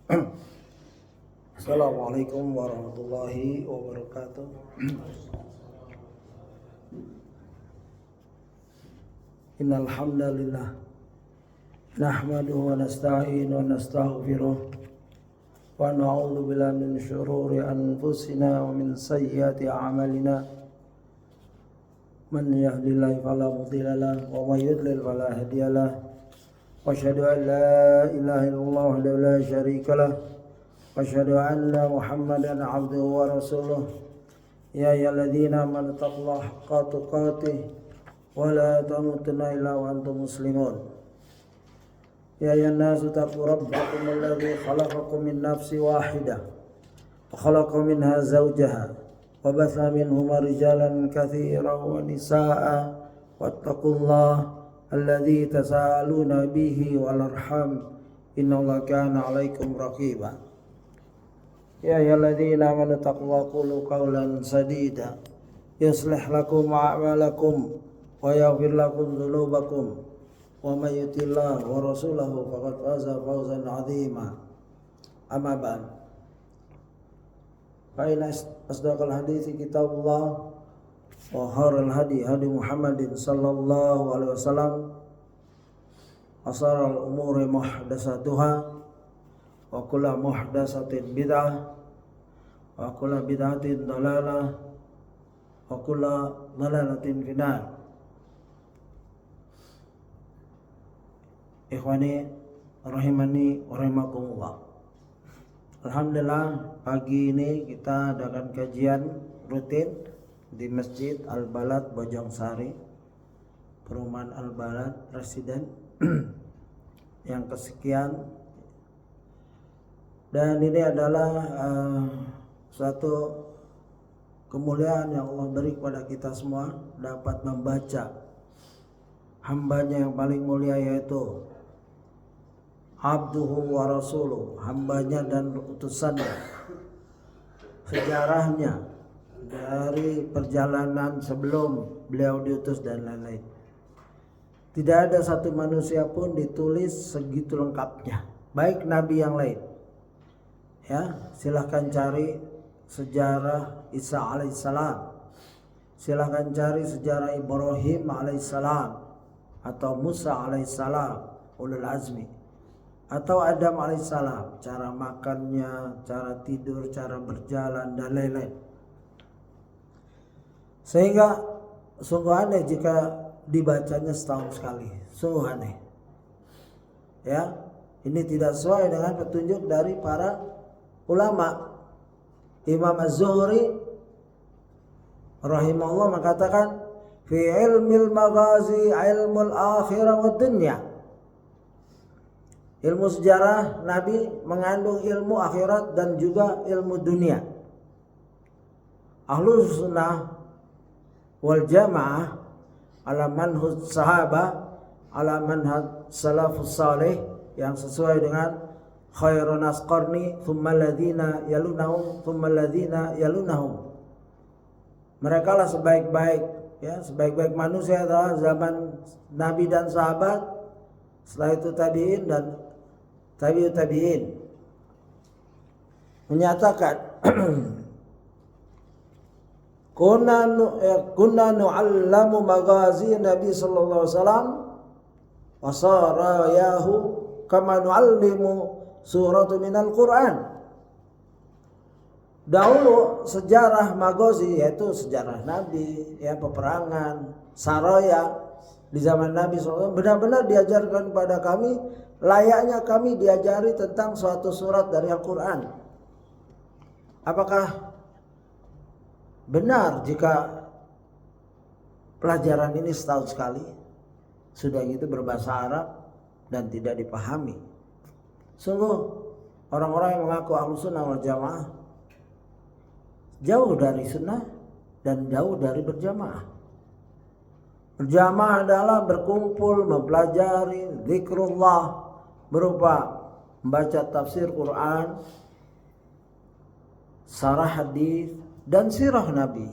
Assalamualaikum warahmatullahi wabarakatuh. Innal hamdalillah nahmaduhu wa nasta'inuhu wa nastaghfiruh wa na'udzu billahi min shururi anfusina wa min sayyiati a'malina. Man yahdihillahu fala mudilla lahu wa may yudlil fala hadiya lahu. Wa asyhadu an la ilaha illallah wahdahu la syarika lahu. وأشهد أن محمدا عبده ورسوله يا أيها الذين آمنوا اتقوا الله حق تقاته ولا تموتن إلا وأنتم مسلمون يا أيها الناس اتقوا ربكم الذي خلقكم من نفس واحدة وخلق منها زوجها وبث منهما رجالا كثيرا ونساء واتقوا الله الذي تساءلون به والأرحام إن الله كان عليكم رقيبا يا أيها الذين آمنوا اتقوا الله وقولوا قولا سديدا يصلح لكم أعمالكم ويغفر لكم ذنوبكم ومن يطع الله ورسوله فقد فاز فوزا عظيما أما بعد فإن أصدق الحديث كتاب الله وخير الهدي هدي محمد صلى الله عليه وسلم وشر الأمور محدثاتها وكل محدثة بدعة wa kullu bid'atin dhalalah wa kullu dhalalatin finnar. Ikhwani rahimani wa rahimakumullah. Alhamdulillah pagi ini kita adakan kajian rutin di Masjid Al-Balad Bojongsari, Perumahan Al-Balad Residen yang kesekian, dan ini adalah suatu kemuliaan yang Allah beri kepada kita semua, dapat membaca hambanya yang paling mulia, yaitu abduhu wa rasuluh, hambanya dan utusannya, sejarahnya dari perjalanan sebelum beliau diutus dan lain-lain. Tidak ada satu manusia pun ditulis segitu lengkapnya, baik nabi yang lain. Ya, silahkan cari sejarah Isa alaihissalam, silahkan cari sejarah Ibrahim alaihissalam atau Musa alaihissalam ulul azmi, atau Adam alaihissalam, cara makannya, cara tidur, cara berjalan dan lain-lain. Sehingga sungguh aneh jika dibacanya setahun sekali, sungguh aneh. Ya, ini tidak sesuai dengan petunjuk dari para ulama. Imam Az-Zuhri rahimahullah mengatakan fi ilmil maghazi ilmul akhirah wa dunya. Ilmu sejarah Nabi mengandung ilmu akhirat dan juga ilmu dunia. Ahlus sunnah wal jamaah ala manhaj sahabah, ala manhaj salafus salih, yang sesuai dengan khairun nas qarni thumma alladhina yalunahum thumma alladhina yalunahum. Mereka lah sebaik-baik manusia adalah zaman Nabi dan sahabat, setelah itu tabi'in dan tabi'ut tabi'in. Menyatakan kunna nu'allamu maghazi Nabi sallallahu alaihi wasallam wa sarayahu kama nu'allimu suratu minal Quran. Dahulu sejarah maghazi, yaitu sejarah Nabi, ya, peperangan, saraya di zaman Nabi SAW, benar-benar diajarkan kepada kami layaknya kami diajari tentang suatu surat dari Al-Quran. Apakah benar jika pelajaran ini setahun sekali, sudah gitu berbahasa Arab dan tidak dipahami? Sungguh orang-orang yang mengaku Ahlus Sunnah wal Jamaah jauh dari sunnah dan jauh dari berjamaah. Berjamaah adalah berkumpul mempelajari zikrullah berupa membaca tafsir Quran, sarah hadis dan sirah Nabi.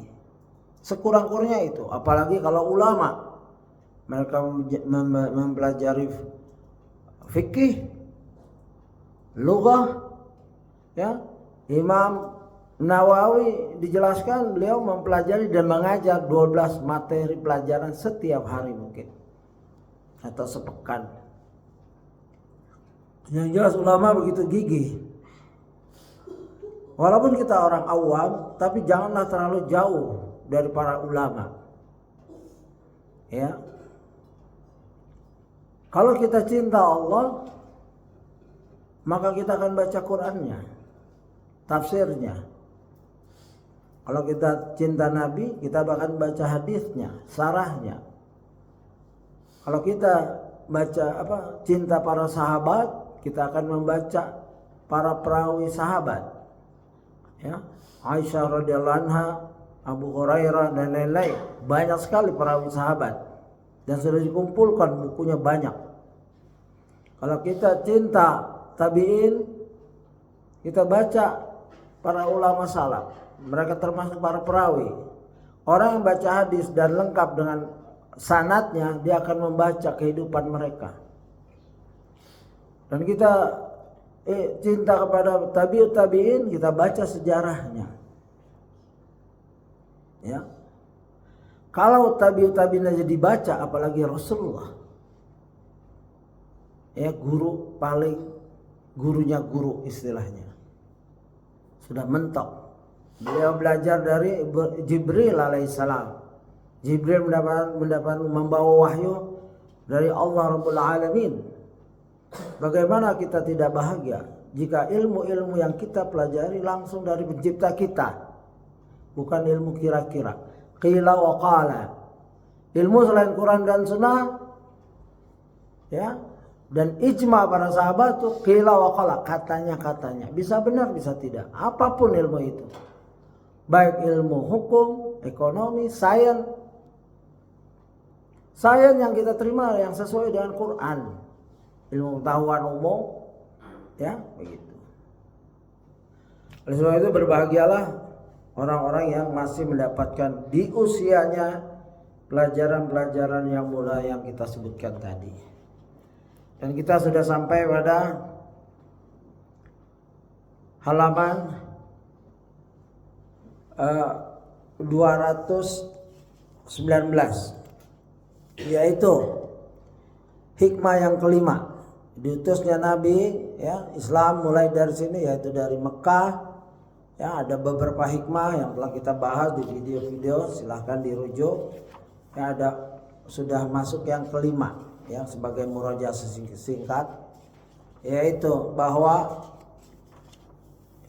Sekurang-kurangnya itu, apalagi kalau ulama mereka mempelajari fikih, lughah, Ya, Imam Nawawi dijelaskan beliau mempelajari dan mengajar 12 materi pelajaran setiap hari mungkin atau sepekan. Yang jelas ulama begitu gigih. Walaupun kita orang awam, tapi janganlah terlalu jauh dari para ulama. Ya. Kalau kita cinta Allah, maka kita akan baca Qur'annya, tafsirnya. Kalau kita cinta Nabi, kita akan baca hadisnya, sarahnya. Kalau kita cinta para sahabat, kita akan membaca para perawi sahabat. Ya, Aisyah radhiyallahu anha, Abu Hurairah dan lain-lain. Banyak sekali perawi sahabat dan sudah dikumpulkan bukunya banyak. Kalau kita cinta tabi'in, kita baca para ulama salaf. Mereka termasuk para perawi. Orang yang baca hadis dan lengkap dengan sanadnya, dia akan membaca kehidupan mereka. Dan kita cinta kepada tabi'in, kita baca sejarahnya. Ya. Kalau tabi'in aja dibaca, apalagi Rasulullah. Ya, gurunya guru istilahnya. Sudah mentok. Beliau belajar dari Jibril alaihissalam. Jibril membawa wahyu dari Allah Rabbul Alamin. Bagaimana kita tidak bahagia jika ilmu-ilmu yang kita pelajari langsung dari pencipta kita, bukan ilmu kira-kira. Qila wa qala. Ilmu selain Quran dan Sunnah, ya, dan ijma para sahabat itu qila wa qala, katanya. Bisa benar, bisa tidak. Apapun ilmu itu. Baik ilmu hukum, ekonomi, sains. Sains yang kita terima yang sesuai dengan Quran. Ilmu pengetahuan umum, ya, begitu. Oleh sebab itu berbahagialah orang-orang yang masih mendapatkan di usianya pelajaran-pelajaran yang mulai yang kita sebutkan tadi. Dan kita sudah sampai pada halaman 219, yaitu hikmah yang kelima. Diutusnya Nabi, ya, Islam mulai dari sini, yaitu dari Mekah. Ya, ada beberapa hikmah yang telah kita bahas di video-video, silahkan dirujuk. Ya, sudah masuk yang kelima, ya, sebagai murojaah singkat, yaitu bahwa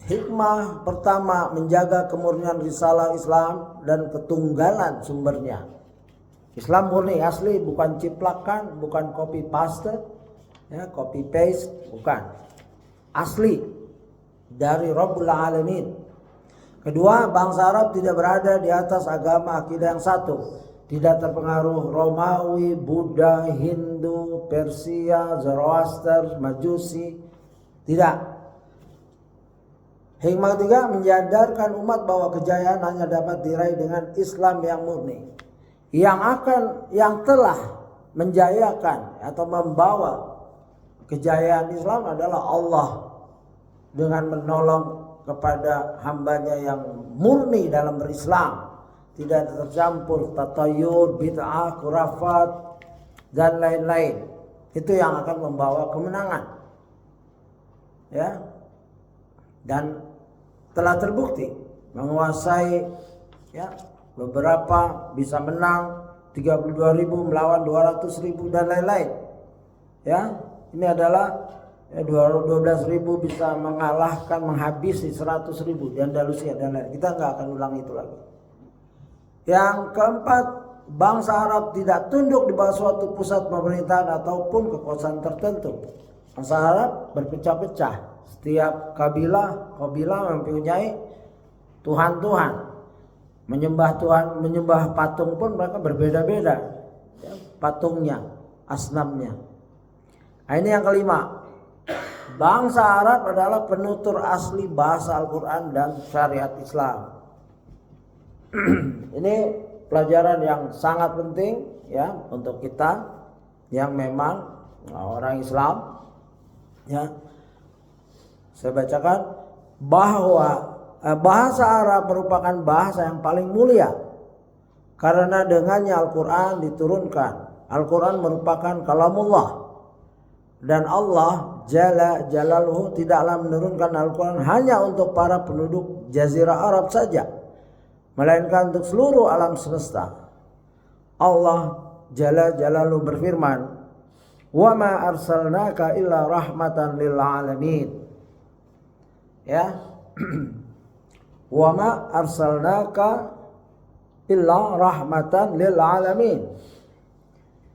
hikmah pertama menjaga kemurnian risalah Islam dan ketunggalan sumbernya. Islam murni asli, bukan ciplakan, bukan copy paste, ya, copy paste, bukan. Asli dari Rabbul Alamin. Kedua, bangsa Arab tidak berada di atas agama akidah yang satu. Tidak terpengaruh Romawi, Buddha, Hindu, Persia, Zoroaster, Majusi. Tidak. Hikmah ketiga, menyadarkan umat bahwa kejayaan hanya dapat diraih dengan Islam yang murni. Yang telah menjayakan atau membawa kejayaan Islam adalah Allah dengan menolong kepada hambanya yang murni dalam berislam, tidak tercampur tatayur, bid'ah, khurafat dan lain-lain. Itu yang akan membawa kemenangan. Ya. Dan telah terbukti menguasai, ya, beberapa bisa menang 32.000 melawan 200.000 dan lain-lain. Ya, ini adalah 12.000 bisa mengalahkan, menghabisi 100.000 di Andalusia dan lain. Kita nggak akan ulang itu lagi. Yang keempat, bangsa Arab tidak tunduk di bawah suatu pusat pemerintahan ataupun kekuasaan tertentu. Bangsa Arab berpecah-pecah. Setiap kabilah mempunyai Tuhan. Menyembah patung pun mereka berbeda-beda, ya, patungnya, asnamnya. Nah, ini yang kelima. Bangsa Arab adalah penutur asli bahasa Al-Quran dan syariat Islam. Ini pelajaran yang sangat penting, ya, untuk kita yang memang orang Islam. Ya, saya bacakan. bahwa bahasa Arab merupakan bahasa yang paling mulia karena dengannya Al-Quran diturunkan. Al-Quran merupakan kalamullah, dan Allah Jalla Jalaluhu tidaklah menurunkan Al-Quran hanya untuk para penduduk Jazirah Arab saja, melainkan untuk seluruh alam semesta. Allah Jalla Jalaluhu berfirman, "Wa ma arsalnaka illa rahmatan lil alamin." Ya. Wa ma arsalnaka illa rahmatan lil alamin.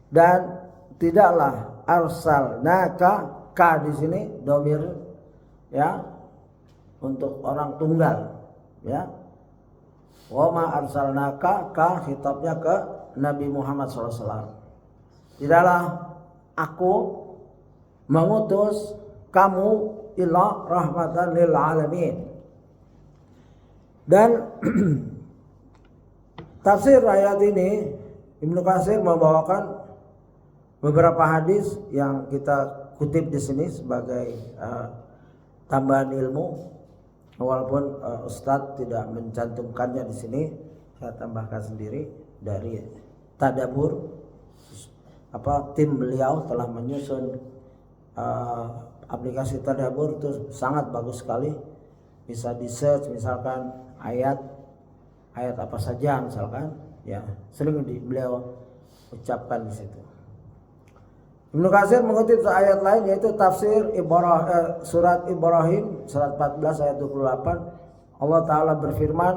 Dan tidaklah arsalnaka, ka di sini domir ya untuk orang tunggal ya. Wa ma arsalnaka, ka khitabnya ke Nabi Muhammad SAW. Tidaklah aku mengutus kamu illa rahmatan lil alamin. Dan tafsir ayat ini Ibnu Katsir membawakan beberapa hadis yang kita kutip di sini sebagai tambahan ilmu, walaupun Ustadz tidak mencantumkannya di sini, saya tambahkan sendiri dari tadabbur. Tim beliau telah menyusun aplikasi tadabbur, itu sangat bagus sekali. Bisa di search misalkan ayat apa saja misalkan, ya sering beliau ucapkan di situ. Ibnu Katsir mengutip ayat lain yaitu tafsir surat Ibrahim surat 14 ayat 28. Allah Ta'ala berfirman,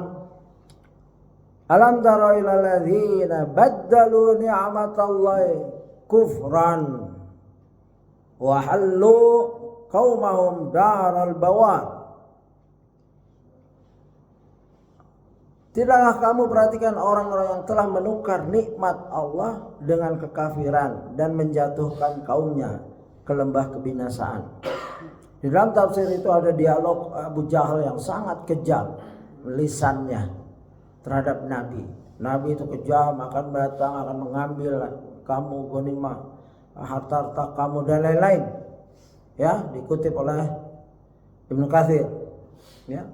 "Alam tara ilal ladzina baddalu ni'matallahi kufran wa hallu qaumahum daral bawar." Tidakkah kamu perhatikan orang-orang yang telah menukar nikmat Allah dengan kekafiran dan menjatuhkan kaumnya ke lembah kebinasaan. Di dalam tafsir itu ada dialog Abu Jahal yang sangat kejam lisannya terhadap Nabi. Nabi itu kejam, akan datang, akan mengambil kamu ghanimah, harta kamu dan lain-lain. Ya, dikutip oleh Ibnu Katsir. Ya.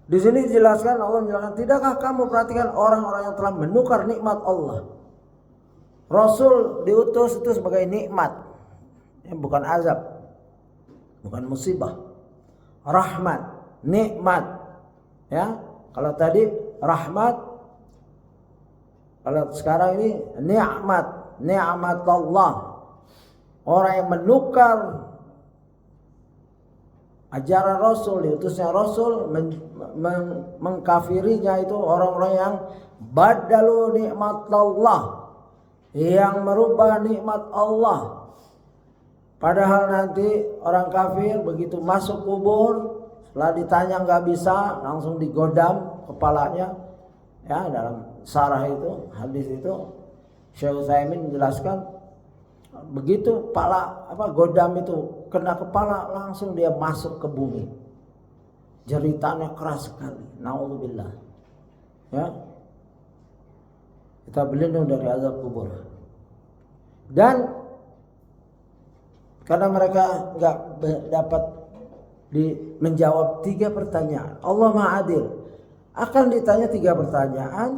Di sini dijelaskan, Allah menjelaskan, tidakkah kamu perhatikan orang-orang yang telah menukar nikmat Allah. Rasul diutus itu sebagai nikmat, ya, bukan azab, bukan musibah. Rahmat, nikmat. Ya, kalau tadi rahmat, kalau sekarang ini nikmat, nikmat Allah. Orang yang menukar ajaran Rasul, diutusnya Rasul, mengkafirinya itu orang-orang yang badalu nikmat Allah, yang merubah nikmat Allah. Padahal nanti orang kafir begitu masuk kubur, setelah ditanya nggak bisa, langsung digodam kepalanya. Ya, dalam sarah itu, hadis itu, Syekh Utsaimin menjelaskan, begitu godam itu kena kepala, langsung dia masuk ke bumi. Jeritanya keras sekali. Naudzubillah. Ya. Kita berlindung dari azab kubur. Dan karena mereka nggak dapat menjawab 3 pertanyaan, Allah Maha Adil akan ditanya 3 pertanyaan,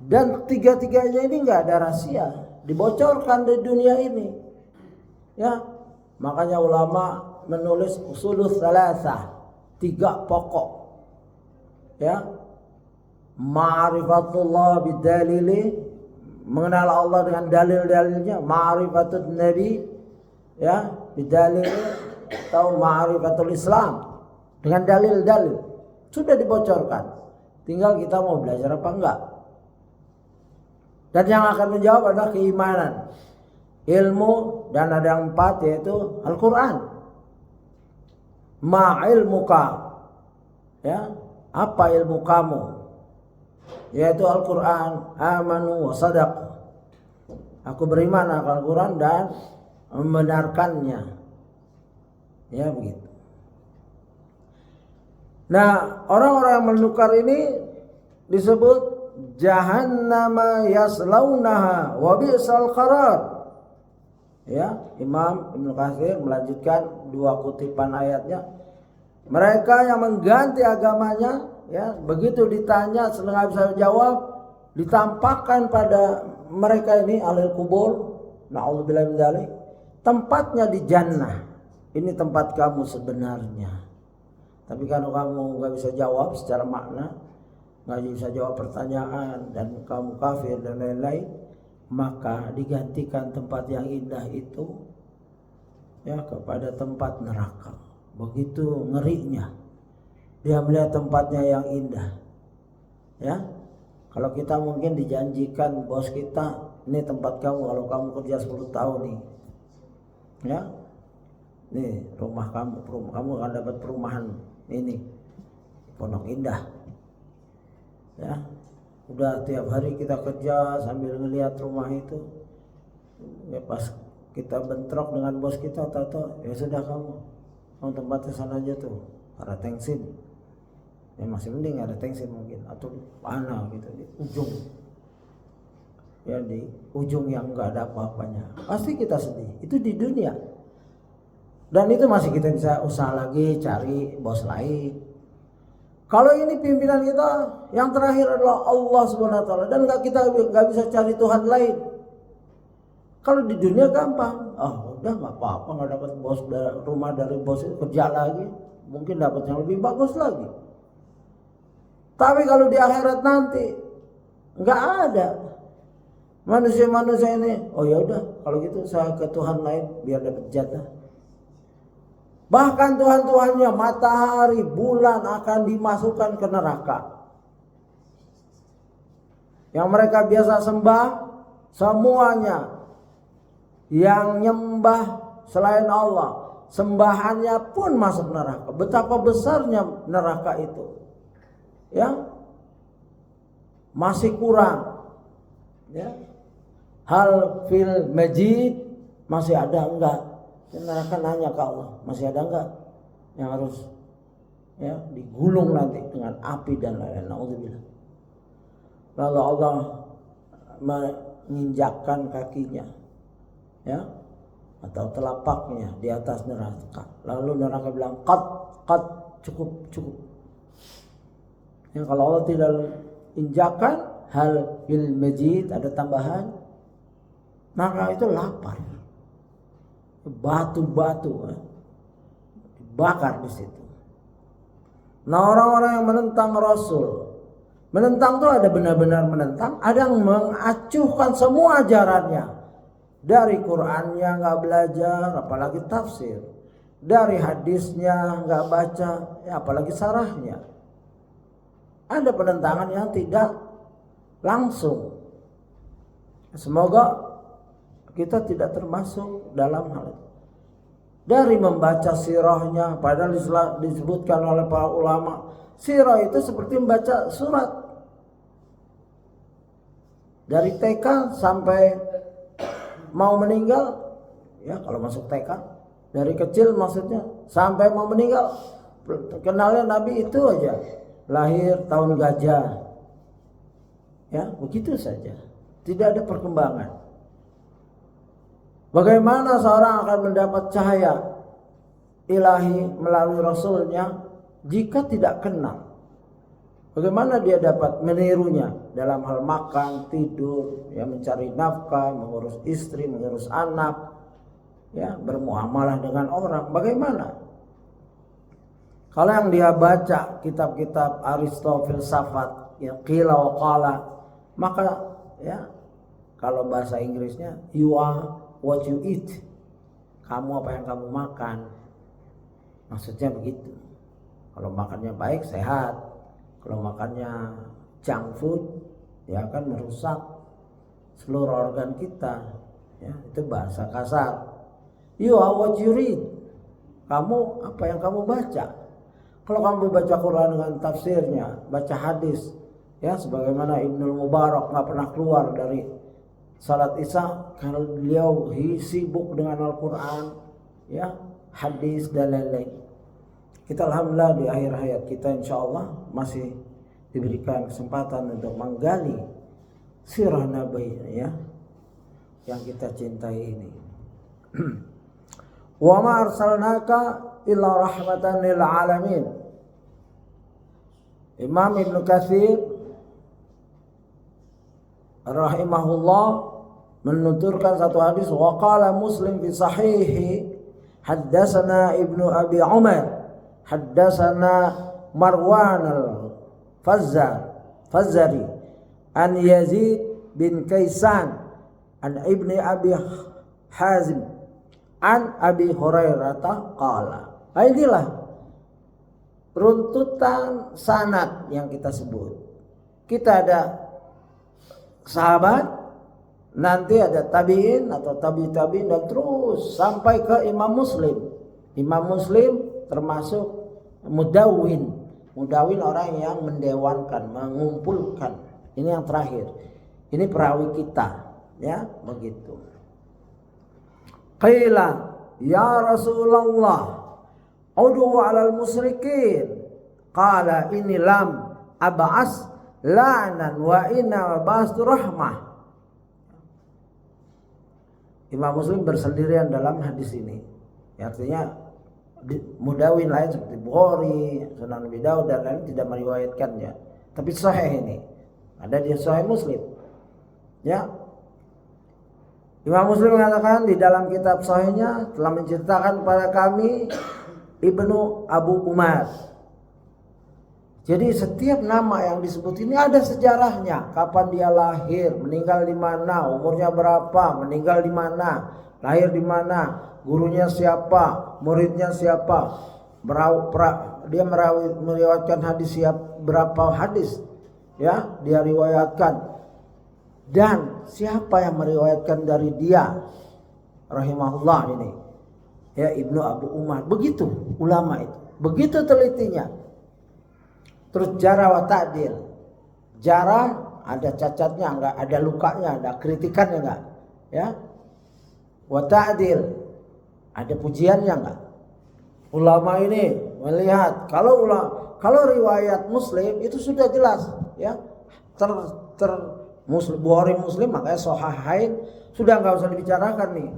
dan 3-tiganya ini nggak ada rahasia, dibocorkan di dunia ini. Ya, makanya ulama menulis usulul salasah, 3 pokok. Ya, ma'rifatullah bidalili, mengenal Allah dengan dalil-dalilnya, ma'rifatul nabi, ya, bidalili, atau ma'rifatul Islam dengan dalil-dalil. Sudah dibocorkan, tinggal kita mau belajar apa enggak. Dan yang akan menjawab adalah keimanan, ilmu, dan ada yang 4 yaitu Al-Quran. Ma'ilmuka, ya, apa ilmu kamu? Yaitu Al-Quran. Amanu wa sadaq, aku beriman akan Al-Quran dan membenarkannya. Ya, begitu. Nah, orang-orang yang menukar ini disebut jahannama yaslaunaha wa bi'sal qarar. Ya, Imam Ibnu Katsir melanjutkan 2 kutipan ayatnya, Mereka yang mengganti agamanya, ya, begitu ditanya nggak bisa jawab, ditampakkan pada mereka ini ahlul kubur, na'udzubillah min dzalik, tempatnya di jannah. Ini tempat kamu sebenarnya. Tapi kalau kamu nggak bisa jawab secara makna, nggak bisa jawab pertanyaan, dan kamu kafir dan lain-lain, maka digantikan tempat yang indah itu, ya, kepada tempat neraka. Begitu ngerinya dia melihat tempatnya yang indah, ya. Kalau kita mungkin dijanjikan bos kita, ini tempat kamu kalau kamu kerja 10 tahun nih, ya, nih rumah kamu akan dapat perumahan ini, Pondok Indah, ya. Udah tiap hari kita kerja sambil ngelihat rumah itu, ya, pas kita bentrok dengan bos kita, tahu ya sudah kamu tempatnya sana aja tuh, ada tengsin, ya masih mending ada tengsin mungkin, atau mana gitu di ujung, ya di ujung yang nggak ada apa-apanya, pasti kita sedih. Itu di dunia, dan itu masih kita bisa usaha lagi cari bos lain. Kalau ini pimpinan kita yang terakhir adalah Allah Subhanahu wa taala, dan kita nggak bisa cari Tuhan lain. Kalau di dunia gampang, udah nggak apa-apa, nggak dapat bos rumah dari bos itu, kerja lagi, mungkin dapat yang lebih bagus lagi. Tapi kalau di akhirat nanti nggak ada manusia-manusia ini. Oh ya udah, kalau gitu saya ke Tuhan lain biar dapat jatah. Bahkan Tuhan-Tuhannya, matahari, bulan akan dimasukkan ke neraka. Yang mereka biasa sembah, semuanya yang nyembah selain Allah, sembahannya pun masuk neraka. Betapa besarnya neraka itu, ya, masih kurang, ya. Hal fil majid, masih ada enggak? Neraka nanya ke Allah, masih ada enggak yang harus, ya, digulung nanti dengan api dan lain-lain. Nauzubillah. Lalu Allah menginjakkan kakinya, ya, atau telapaknya di atas neraka. Lalu neraka bilang, qad, cukup. Ya, kalau Allah tidak injakkan hal fil majid, ada tambahan, maka itu lapar. Batu-batu dibakar di situ. Nah, orang-orang yang menentang Rasul, menentang tuh ada benar-benar menentang, ada yang mengacuhkan semua ajarannya. Dari Qur'annya nggak belajar, apalagi tafsir. Dari hadisnya nggak baca, ya apalagi sarahnya. Ada penentangan yang tidak langsung. Semoga kita tidak termasuk dalam hal itu. Dari membaca sirahnya, padahal disebutkan oleh para ulama, sirah itu seperti membaca surat. Dari TK sampai mau meninggal, ya kalau masuk TK, dari kecil maksudnya sampai mau meninggal, kenalnya Nabi itu aja, lahir tahun gajah, ya begitu saja, tidak ada perkembangan. Bagaimana seorang akan mendapat cahaya ilahi melalui Rasulnya jika tidak kenal? Bagaimana dia dapat menirunya dalam hal makan, tidur, ya, mencari nafkah, mengurus istri, mengurus anak, ya, bermuamalah dengan orang? Bagaimana? Kalau yang dia baca kitab-kitab Aristoteles, filsafat, ya, qila wa qala, maka, ya, kalau bahasa Inggrisnya, you are what you eat. Kamu apa yang kamu makan. Maksudnya begitu. Kalau makannya baik, sehat. Kalau makannya junk food, ya akan merusak seluruh organ kita, ya, itu bahasa kasar. You are what you read. Kamu apa yang kamu baca. Kalau kamu baca Quran dengan tafsirnya, baca hadis, ya, sebagaimana Ibnul Mubarak nggak pernah keluar dari salat Isya karena beliau sibuk dengan Al-Quran, ya, hadis dan lain-lain. Kita alhamdulillah di akhir hayat kita insyaallah masih diberikan kesempatan untuk menggali sirah Nabi, ya, yang kita cintai ini. Wa ma arsalnaka illa rahmatan lil alamin. Imam Ibnu Katsir rahimahullah menuturkan satu hadis, wa qala Muslim fi sahihi haddatsana Ibnu Abi Umar haddatsana Marwan al-Fazzari an Yazid bin Kaisan an Ibni Abi Hazim an Abi Hurairah qala. Inilah runtutan sanad yang kita sebut. Kita ada sahabat, nanti ada tabi'in atau tabi'in dan terus sampai ke Imam Muslim. Imam Muslim termasuk mudawwin. Mudawwin orang yang mendewankan, mengumpulkan. Ini yang terakhir. Ini perawi kita, ya, begitu. Qila ya Rasulullah ud'u 'alal musyrikin. Qala inni lam ab'as la'nan wa inna ba'astu rahmah. Imam Muslim bersendirian dalam hadis ini. Artinya mudawin lain seperti Bukhari, Sunan Abi Daud dan lain tidak meriwayatkannya. Tapi sahih ini. Ada di Sahih Muslim. Ya. Imam Muslim mengatakan di dalam kitab sahihnya telah menceritakan kepada kami Ibnu Abu Umar. Jadi setiap nama yang disebut ini ada sejarahnya. Kapan dia lahir, meninggal di mana, umurnya berapa, meninggal di mana, lahir di mana, gurunya siapa, muridnya siapa, dia meriwayatkan hadis berapa hadis, ya dia riwayatkan, dan siapa yang meriwayatkan dari dia, rahimahullah ini, ya Ibnu Abu Umar. Begitu ulama itu, begitu telitinya. Terus jarah wa ta'dil, jarah ada cacatnya enggak, ada lukanya, ada kritikannya enggak, ya. Wa ta'dil, ada pujiannya enggak? Ulama ini melihat kalau riwayat Muslim itu sudah jelas, ya. Bukhari Muslim makanya Sahihain sudah enggak usah dibicarakan nih,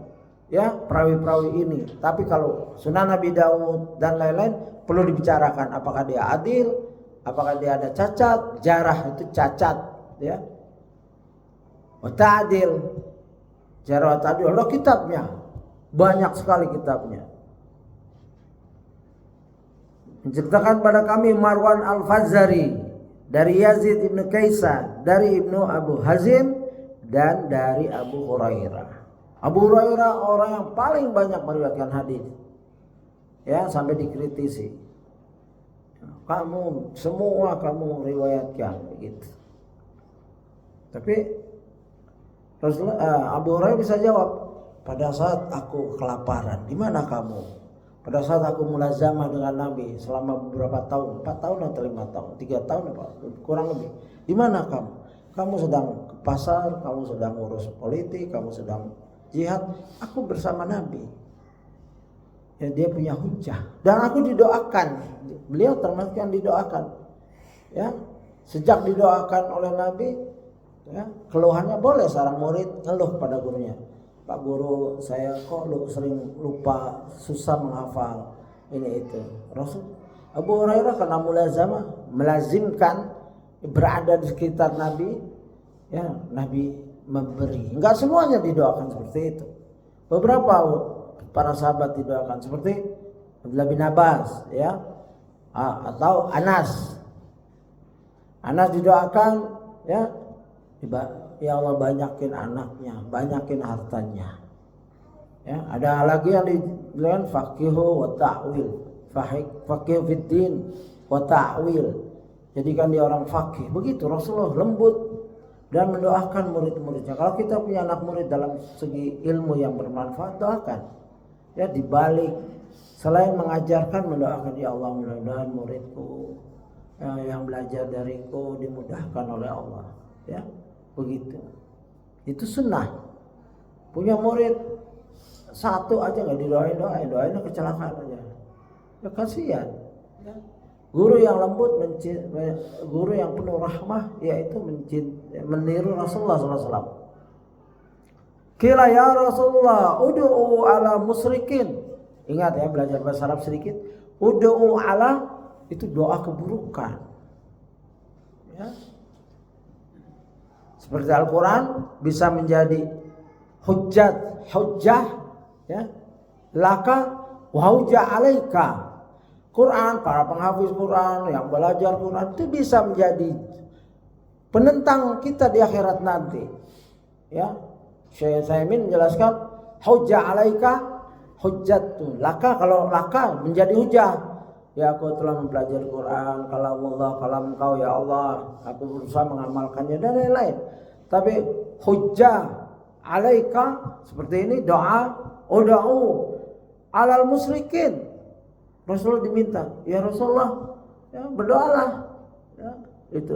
ya, perawi-perawi ini. Tapi kalau Sunan Abi Daud dan lain-lain perlu dibicarakan, apakah dia adil, apakah dia ada cacat, jarah itu cacat, ya. Wa ta'dil, jarah wa ta'dil, ada kitabnya. Banyak sekali kitabnya. Menceritakan pada kami Marwan al-Fazzari dari Yazid ibn Kaisan, dari Ibnu Abu Hazim dan dari Abu Hurairah. Abu Hurairah orang yang paling banyak meriwayatkan hadis. Ya, sampai dikritisi. Semua kamu riwayatkan begitu. Tapi Abu Hurairah bisa jawab, pada saat aku kelaparan, di mana kamu? Pada saat aku mulazamah dengan Nabi selama beberapa tahun, 4 tahun atau 5 tahun, 3 tahun apa, kurang lebih. Di mana kamu? Kamu sedang ke pasar, kamu sedang ngurus politik, kamu sedang jihad. Aku bersama Nabi. Ya, dia punya hujah. Dan aku didoakan. Beliau termasuk yang didoakan. Ya, sejak didoakan oleh Nabi, ya, keluhannya boleh seorang murid ngeluh pada gurunya. Pak guru, saya kok sering lupa, susah menghafal ini itu. Rasul Abu Hurairah karena melazimkan berada di sekitar Nabi, ya, Nabi memberi. Enggak semuanya didoakan seperti itu. Beberapa para sahabat didoakan seperti Abdullah bin Abbas, ya, atau Anas. Anas didoakan, ya, ya Allah banyakin anaknya, banyakin hartanya. Ya, ada lagi yang dibilang faqihu wa ta'wil, faqihu fid din wa ta'wil. Jadikan dia orang faqih. Begitu Rasulullah lembut dan mendoakan murid-muridnya. Kalau kita punya anak murid dalam segi ilmu yang bermanfaat, doakan. Ya, dibalik selain mengajarkan, mendoakan, ya Allah mudah-mudahan muridku yang belajar dariku dimudahkan oleh Allah. Ya, begitu. Itu sunnah. Punya murid satu aja nggak doainnya kecelakaan aja. Ya kasihan. Ya. Guru yang lembut, guru yang penuh rahmah, yaitu meniru Rasulullah SAW. Kila ya Rasulullah, ud'u ala musyrikin. Ingat ya, belajar bahasa Arab sedikit. Ud'u ala itu doa keburukan. Ya. Seperti Al-Quran bisa menjadi hujjah ya, laka wa hujjah alaika. Quran, para penghafiz Quran yang belajar Quran itu bisa menjadi penentang kita di akhirat nanti. Ya, Syekh Utsaimin menjelaskan hujjah alaika hujjatun laka, kalau laka menjadi hujjah. Ya, aku telah mempelajari Quran, kalam Engkau ya Allah, aku berusaha mengamalkannya dan lain-lain. Tapi hujjah alaika seperti ini doa ud'u alal musyrikin. Rasulullah diminta, ya Rasulullah, ya berdoalah, ya, itu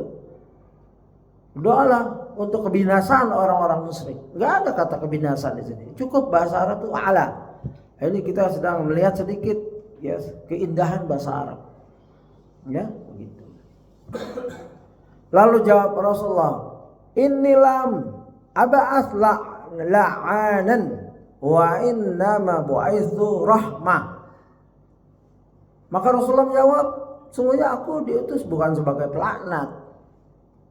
berdoalah untuk kebinasaan orang-orang musyrik. Enggak ada kata kebinasaan di sini. Cukup bahasa Arab itu ala. Ini kita sedang melihat sedikit ya keindahan bahasa Arab. Ya, begitu. Lalu jawab Rasulullah, "Innilam aba'ats la'anan wa innama bu'itsu rahmah." Maka Rasulullah menjawab, sungguhnya aku diutus bukan sebagai pelaknat,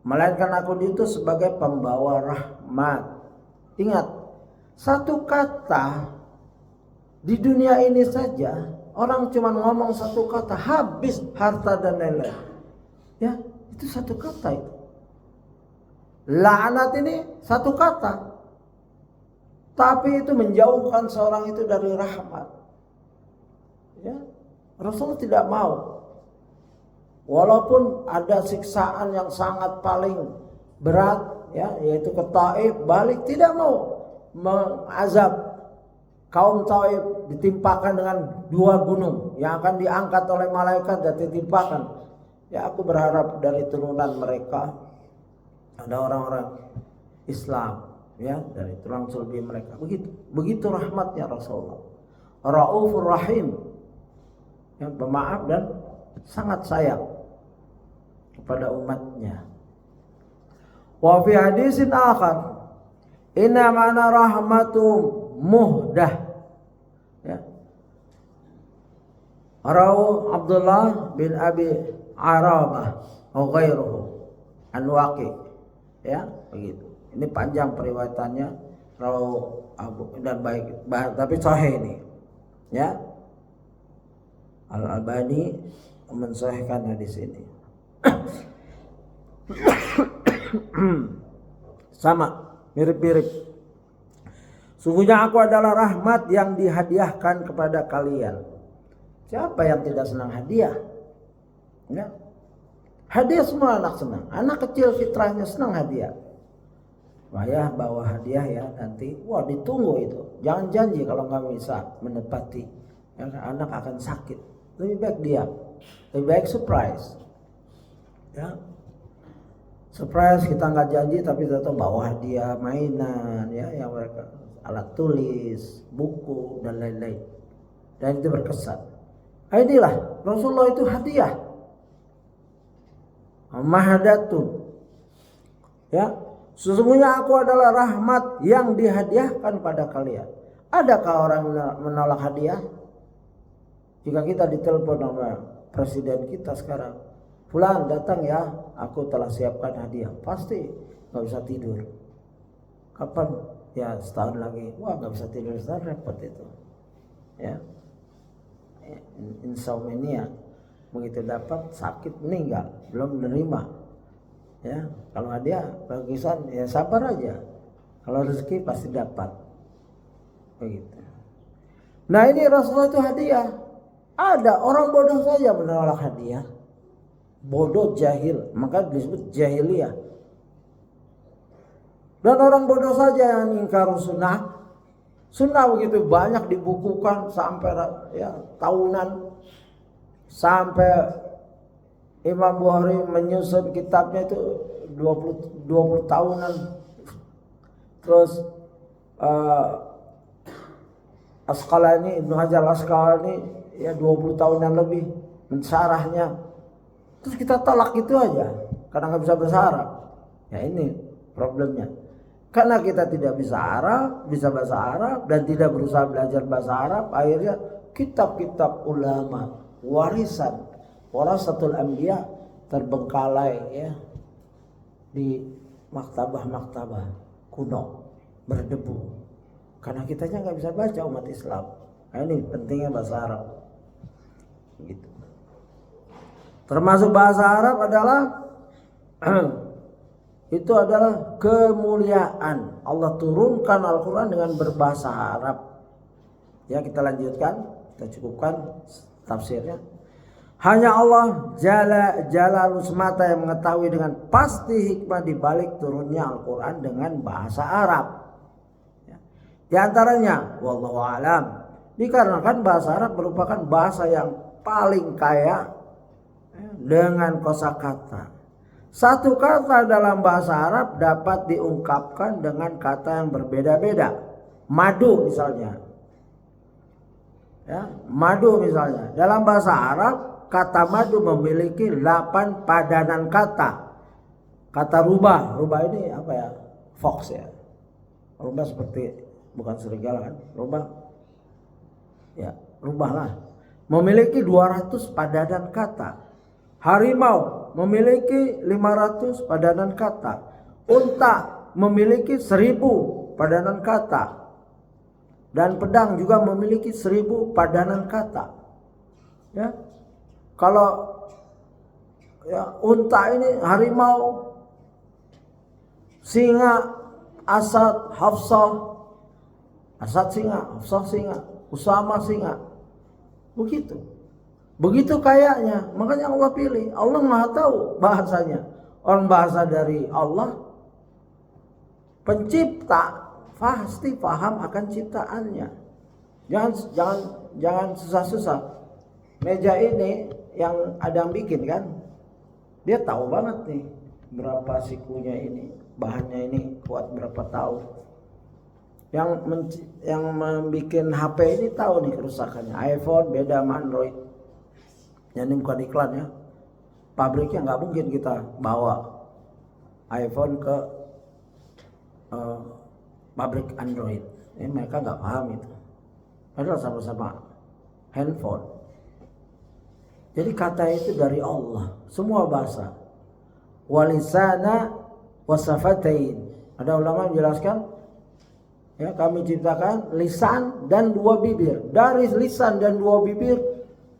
melainkan aku diutus sebagai pembawa rahmat. Ingat, satu kata di dunia ini saja orang cuma ngomong satu kata habis harta dan lain-lain. Ya, itu satu kata itu. Laknat ini satu kata, tapi itu menjauhkan seorang itu dari rahmat. Ya, Rasulullah tidak mau. Walaupun ada siksaan yang sangat paling berat ya, yaitu ke Taif, balik tidak mau mengazab kaum Taif, ditimpakan dengan 2 gunung yang akan diangkat oleh malaikat dan ditimpakan. Ya, aku berharap dari turunan mereka ada orang-orang Islam ya, dari tulang sulbi mereka. Begitu rahmatnya Rasulullah. Raufur Rahim. Ya, pemaaf dan sangat sayang kepada umatnya. Wa fi hadisin akhar, inna ma'ana rahmatu muhdah. Ya. Rawu Abdullah bin Abi Arabah wa ghairuhu an Waqi. Ya, begitu. Ini panjang periwayatannya, rawu Abu dan baik, tapi sahih ini. Ya. Al-Albani mensahihkan hadis ini. Sama, mirip-mirip. Sungguhnya aku adalah rahmat yang dihadiahkan kepada kalian. Siapa yang tidak senang hadiah? Ya. Hadiah semua anak senang. Anak kecil fitrahnya senang hadiah. Ayah bawa hadiah ya nanti. Wah, ditunggu itu. Jangan janji kalau nggak bisa menepati. Ya, anak akan sakit. Lebih baik diam. Lebih baik surprise. Ya. Surprise, kita nggak janji tapi tetap bawa hadiah, mainan ya, yang mereka alat tulis, buku dan lain-lain. Dan itu berkesan. Nah, inilah Rasulullah itu hadiah. Mahadatun. Ya, sesungguhnya aku adalah rahmat yang dihadiahkan pada kalian. Adakah orang menolak hadiah? Jika kita ditelepon sama presiden kita sekarang, Fulan datang ya, aku telah siapkan hadiah. Pasti nggak bisa tidur. Kapan? Ya setahun lagi. Wah, nggak bisa tidur, setahun repot itu. Ya, insomnia. Begitu dapat sakit meninggal, belum menerima. Ya, kalau hadiah bagusan ya sabar aja. Kalau rezeki pasti dapat. Begitu. Nah, ini Rasulullah itu hadiah. Ada orang bodoh saja menolak hadiah. Bodoh, jahil, maka disebut jahiliyah. Dan orang bodoh saja yang ingkar sunnah. Sunnah begitu banyak dibukukan sampai ya tahunan, sampai Imam Bukhari menyusun kitabnya itu 20 tahunan. Terus Asqalani, Ibnu Hajar Asqalani ya 20 tahunan lebih mensyarahnya. Terus kita tolak gitu aja karena nggak bisa bahasa Arab. Ya ini problemnya. Karena kita tidak bisa Arab, bisa bahasa Arab dan tidak berusaha belajar bahasa Arab, akhirnya kitab-kitab ulama, warasatul anbiya terbengkalai ya di maktabah-maktabah kuno, berdebu. Karena kitanya nggak bisa baca umat Islam. Nah, ini pentingnya bahasa Arab. Gitu. Termasuk bahasa Arab adalah itu adalah kemuliaan. Allah turunkan Al-Quran dengan berbahasa Arab. Ya, kita lanjutkan, kita cukupkan tafsirnya. Hanya Allah Jalalu semata yang mengetahui dengan pasti hikmah di balik turunnya Al-Quran dengan bahasa Arab. Ya. Di antaranya, wallahu alam, dikarenakan bahasa Arab merupakan bahasa yang paling kaya dengan kosakata. Satu kata dalam bahasa Arab dapat diungkapkan dengan kata yang berbeda-beda. Madu misalnya. Ya, madu misalnya. Dalam bahasa Arab, kata madu memiliki 8 padanan kata. Kata rubah ini apa ya? Fox ya. Rubah seperti, bukan serigala kan? Rubah. Ya, rubahlah. Memiliki 200 padanan kata. Harimau memiliki 500 padanan kata. Unta memiliki 1000 padanan kata. Dan pedang juga memiliki 1000 padanan kata. Ya. Kalau ya, unta ini, harimau, singa, asad, hafsah. Asad singa, hafsah singa, Usama singa. Begitu kayaknya. Makanya Allah pilih. Allah Maha tahu bahasanya. Orang bahasa dari Allah, pencipta, pasti paham akan ciptaannya. Jangan susah-susah. Meja ini yang ada yang bikin kan, dia tahu banget nih berapa sikunya ini, bahannya ini kuat berapa tahun. Yang membikin HP ini tahu nih kerusakannya. iPhone beda sama Android. Ini bukan iklan ya. Pabriknya nggak mungkin kita bawa iPhone ke pabrik Android. Ini mereka nggak paham itu. Padahal sama-sama handphone. Jadi kata itu dari Allah. Semua bahasa. Walisana wasafatain. Ada ulama menjelaskan, ya, kami ciptakan lisan dan 2 bibir. Dari lisan dan 2 bibir,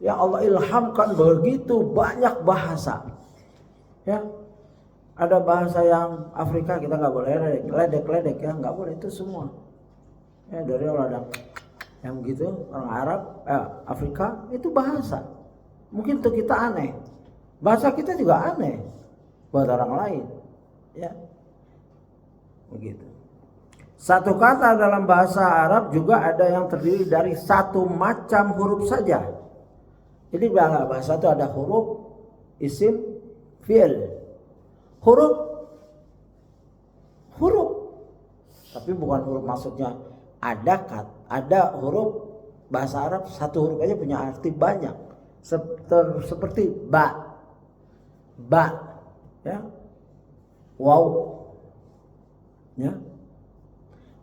ya Allah ilhamkan begitu banyak bahasa. Ya, ada bahasa yang Afrika kita nggak boleh ledek ya, nggak boleh, itu semua. Ya, dari Allah ada yang begitu, orang Arab, Afrika itu bahasa. Mungkin untuk kita aneh, bahasa kita juga aneh buat orang lain. Ya, begitu. Satu kata dalam bahasa Arab juga ada yang terdiri dari 1 macam huruf saja. Jadi bahasa itu ada huruf, isim, fi'il. Huruf. Tapi bukan huruf maksudnya ada huruf bahasa Arab, 1 huruf aja punya arti banyak. Seperti ba, ya, waw, ya,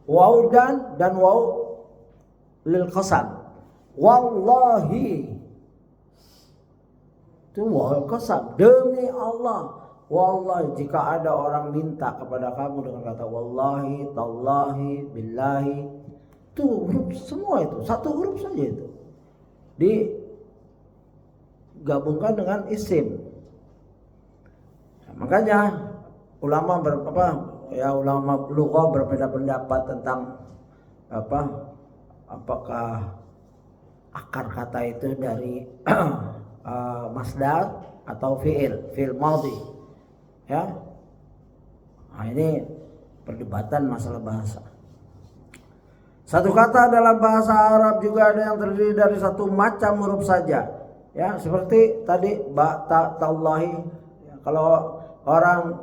waw dan waw lil qasam. Wallahi, itu waw qasam, demi Allah. Wallahi, jika ada orang minta kepada kamu dengan kata wallahi, tallahi, billahi, itu huruf semua, itu 1 huruf saja, itu digabungkan dengan isim. Nah, makanya ulama ulama lughah berbeda pendapat tentang apakah akar kata itu dari masdar atau fi'il madhi. Ya, nah, ini perdebatan masalah bahasa. Satu kata dalam bahasa Arab juga ada yang terdiri dari 1 macam huruf saja. Ya, seperti tadi ba, ta, tallahi. Ya, kalau orang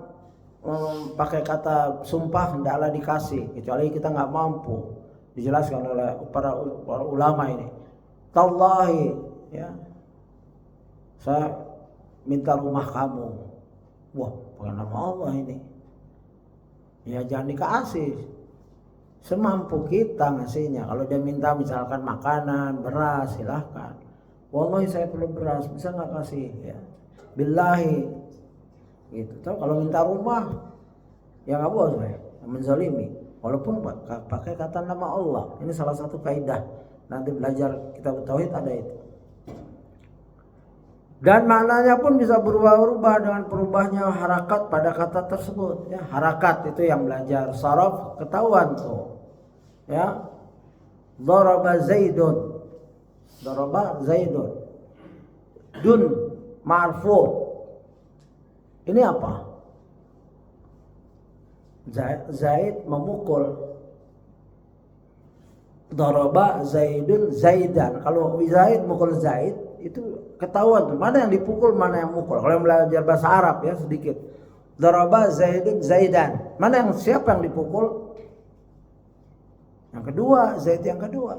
pakai kata sumpah hendaklah dikasih, kecuali kita nggak mampu. Dijelaskan oleh para ulama ini. Tallahi, ya, saya minta rumah kamu. Wah, bukan nama Allah ini. Ya, jangan dikasih. semampu kita ngasihnya. Kalau dia minta misalkan makanan, beras, silahkan. Wallahi saya perlu beras, bisa nggak kasih? Ya. Billahi, gitu. Tahu kalau minta rumah, ya nggak boleh, menzalimi. Walaupun pakai kata nama Allah. Ini salah satu kaidah. Nanti belajar kitab tauhid ada itu. Dan maknanya pun bisa berubah-ubah dengan perubahnya harakat pada kata tersebut. Ya, harakat itu yang belajar saraf ketahuan tuh. Ya, daraba Zaidun, daraba Zaidun, dun marfu. Ini apa? Zaid memukul. Daraba Zaidun Zaidan. Kalau Zaid mukul Zaid itu ketahuan tuh mana yang dipukul mana yang mukul. Kalau yang belajar bahasa Arab ya sedikit. Daraba Zaidun Zaidan. Mana yang siapa yang dipukul? Yang kedua, Zaid yang kedua.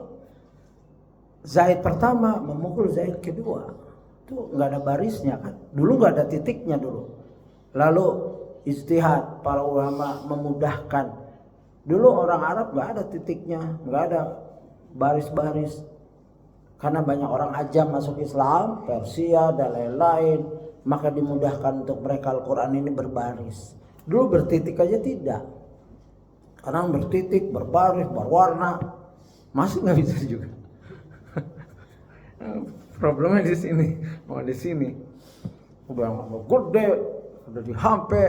Zaid pertama memukul Zaid kedua. Itu nggak ada barisnya kan. Dulu nggak ada titiknya dulu. Lalu ijtihad para ulama memudahkan. Dulu orang Arab nggak ada titiknya, nggak ada baris-baris. Karena banyak orang ajam masuk Islam, Persia dan lain-lain, maka dimudahkan untuk mereka Al-Quran ini berbaris. Dulu bertitik aja tidak. Sekarang bertitik, berbaris, berwarna, masih nggak bisa juga. Problemnya di sini, mau di sini. Udah gede, udah dihampe.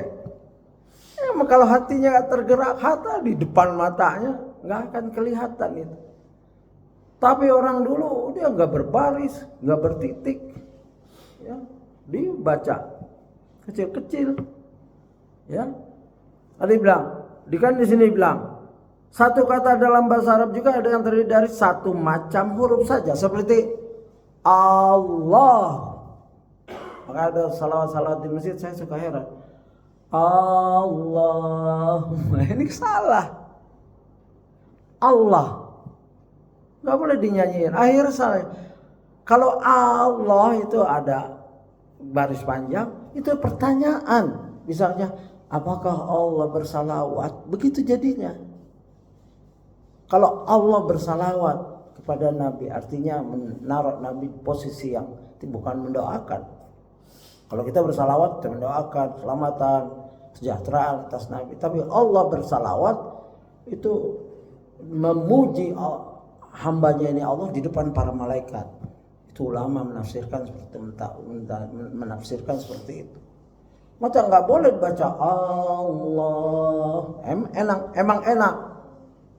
Kalau hatinya nggak tergerak, hati di depan matanya nggak akan kelihatan itu. Tapi orang dulu dia nggak berbaris, nggak bertitik, ya, dibaca kecil-kecil, ya. Tadi bilang, di sini bilang satu kata dalam bahasa Arab juga ada yang terdiri dari satu macam huruf saja, seperti Allah. Maka ada salawat-salawat di masjid saya suka heran. Allah, ini salah. Allah. Gak boleh dinyanyiin. Akhir salah. Kalau Allah itu ada baris panjang, itu pertanyaan. Misalnya, apakah Allah bersalawat? Begitu jadinya. Kalau Allah bersalawat kepada Nabi, artinya menaruh Nabi posisi yang bukan mendoakan. Kalau kita bersalawat, kita mendoakan keselamatan, kesejahteraan atas Nabi. Tapi Allah bersalawat itu memuji hambanya ini Allah di depan para malaikat. Itu ulama menafsirkan seperti itu. Maka nggak boleh baca Allah. Emang enak,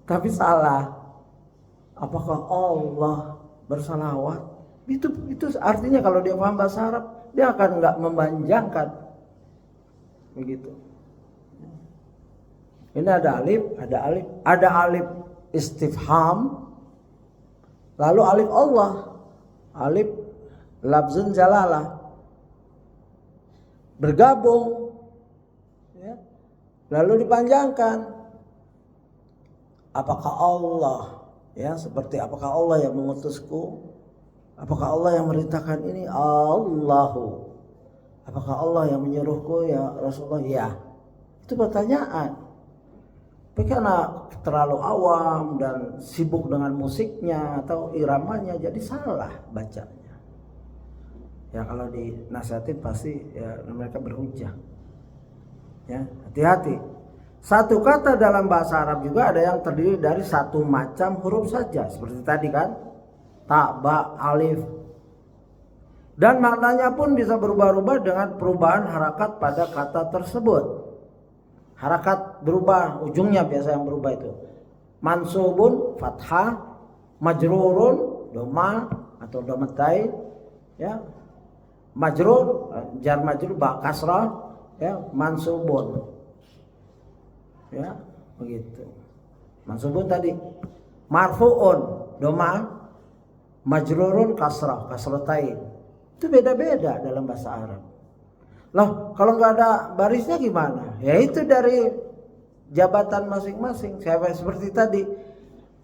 tapi salah. Apakah Allah bersalawat? Itu artinya kalau dia paham bahasa Arab, dia akan nggak memanjangkan. Begitu. Ini ada alif istifham. Lalu alif Allah, alif lafzun jalalah, bergabung, ya. Lalu dipanjangkan. Apakah Allah, ya, seperti apakah Allah yang mengutusku? Apakah Allah yang merintahkan ini? Allahu. Apakah Allah yang menyuruhku ya Rasulullah? Ya. Itu pertanyaan. Tapi karena terlalu awam dan sibuk dengan musiknya atau iramanya, jadi salah bacanya. Ya kalau dinasihatin pasti ya mereka berhujah. Ya, hati-hati. Satu kata dalam bahasa Arab juga ada yang terdiri dari satu macam huruf saja, seperti tadi kan, ta, ba, alif. Dan maknanya pun bisa berubah-ubah dengan perubahan harakat pada kata tersebut. Harakat berubah, ujungnya biasa yang berubah itu. Mansubun fathah, majrurun doma atau domatai, ya. Majrur jar majrur ba kasrah, ya, mansubun. Ya, begitu. Mansubun tadi marfuun doma, majrurun kasrah, kasratain. Itu beda-beda dalam bahasa Arab. Loh, kalau nggak ada barisnya gimana? Ya itu dari jabatan masing-masing. Siapa seperti tadi,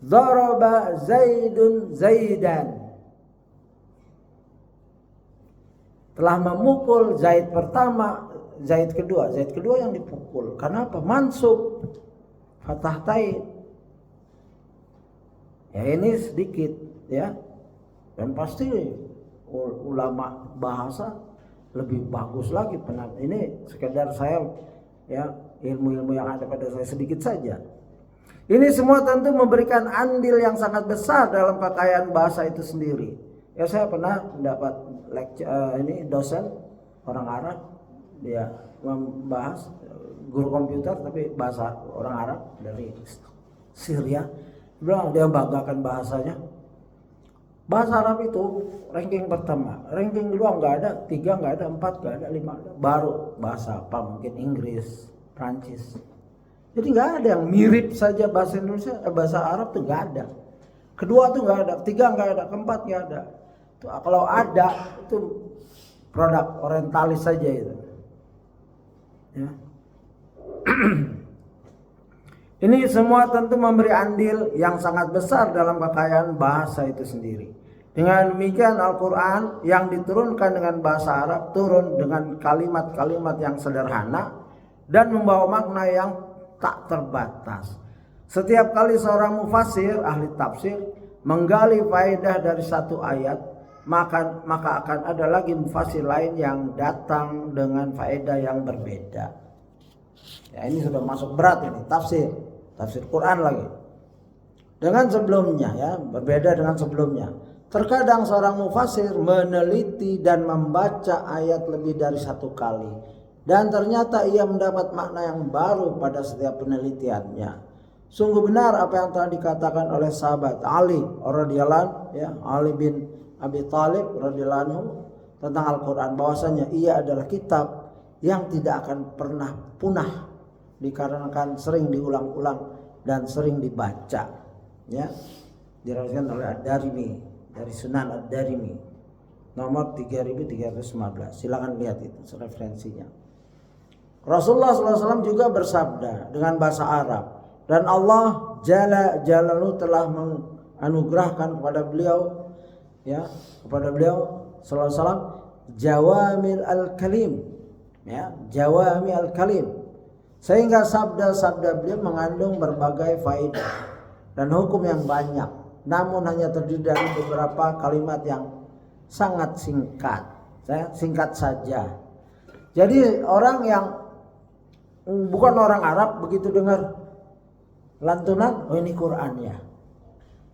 daraba Zaidun Zaidan. Telah memukul Zaid pertama, Zaid kedua yang dipukul. Karena apa? Mansub, fathah tain. Ya ini sedikit ya. Dan pasti ulama bahasa lebih bagus lagi ini sekedar saya ya ilmu-ilmu yang ada pada saya sedikit saja. Ini semua tentu memberikan andil yang sangat besar dalam kekayaan bahasa itu sendiri. Ya saya pernah mendapat ini dosen orang Arab, dia membahas guru komputer tapi bahasa orang Arab dari Syria. Dia banggakan bahasanya. Bahasa Arab itu ranking pertama, ranking kedua nggak ada, 3 nggak ada, 4 nggak ada, 5 ada. Baru bahasa apa mungkin Inggris, Prancis. Jadi nggak ada yang mirip saja bahasa Indonesia, bahasa Arab tuh nggak ada. Kedua tuh nggak ada, 3 nggak ada, keempat nggak ada. Tuh, kalau ada itu produk orientalis saja itu. Ya. Ini semua tentu memberi andil yang sangat besar dalam kekayaan bahasa itu sendiri. Dengan demikian Al-Quran yang diturunkan dengan bahasa Arab turun dengan kalimat-kalimat yang sederhana dan membawa makna yang tak terbatas. Setiap kali seorang mufassir, ahli tafsir, menggali faedah dari satu ayat, maka akan ada lagi mufassir lain yang datang dengan faedah yang berbeda. Ya ini sudah masuk berat ini, tafsir Quran lagi. Dengan sebelumnya ya, berbeda dengan sebelumnya. Terkadang seorang mufassir meneliti dan membaca ayat lebih dari satu kali. Dan ternyata ia mendapat makna yang baru pada setiap penelitiannya. Sungguh benar apa yang telah dikatakan oleh sahabat Ali radhiyallahu ya, Ali bin Abi Thalib radhiyallahu anhu tentang Al-Quran, bahwasanya ia adalah kitab yang tidak akan pernah punah dikarenakan sering diulang-ulang dan sering dibaca. Ya, diriwayatkan oleh Ad-Darimi dari Sunan Ad-Darimi nomor 3315. Silakan lihat itu referensinya. Rasulullah SAW juga bersabda dengan bahasa Arab, dan Allah Jalla Jalaluhu telah menganugerahkan kepada beliau ya, kepada beliau sallallahu alaihi wasallam jawamil al-kalim ya, jawami al-kalim, sehingga sabda-sabda beliau mengandung berbagai faedah dan hukum yang banyak, namun hanya terdiri dari beberapa kalimat yang sangat singkat, singkat saja. Jadi orang yang bukan orang Arab begitu dengar lantunan, oh ini Quran ya,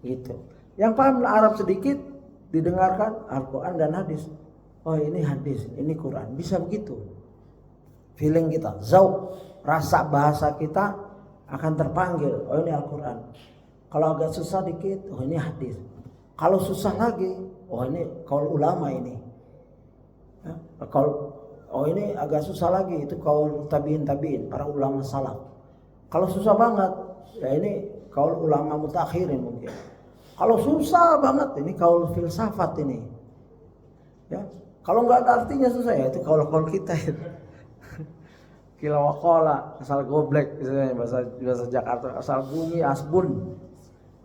gitu. Yang paham Arab sedikit didengarkan Al-Quran dan hadis, oh ini hadis, ini Quran, bisa begitu. Feeling kita, zauq, rasa bahasa kita akan terpanggil, oh ini Al-Quran. Kalau agak susah dikit, oh ini hadis. Kalau susah lagi, oh ini qaul ulama ini. Ya, oh ini agak susah lagi, itu qaul tabi'in, para ulama salaf. Kalau susah banget, ya ini qaul ulama mutakhirin mungkin. Kalau susah banget, ini qaul filsafat ini. Ya, kalau nggak ada artinya susah, ya itu qaul kita itu. Kila waqala, asal goblek misalnya bahasa Jakarta, asal bumi asbun.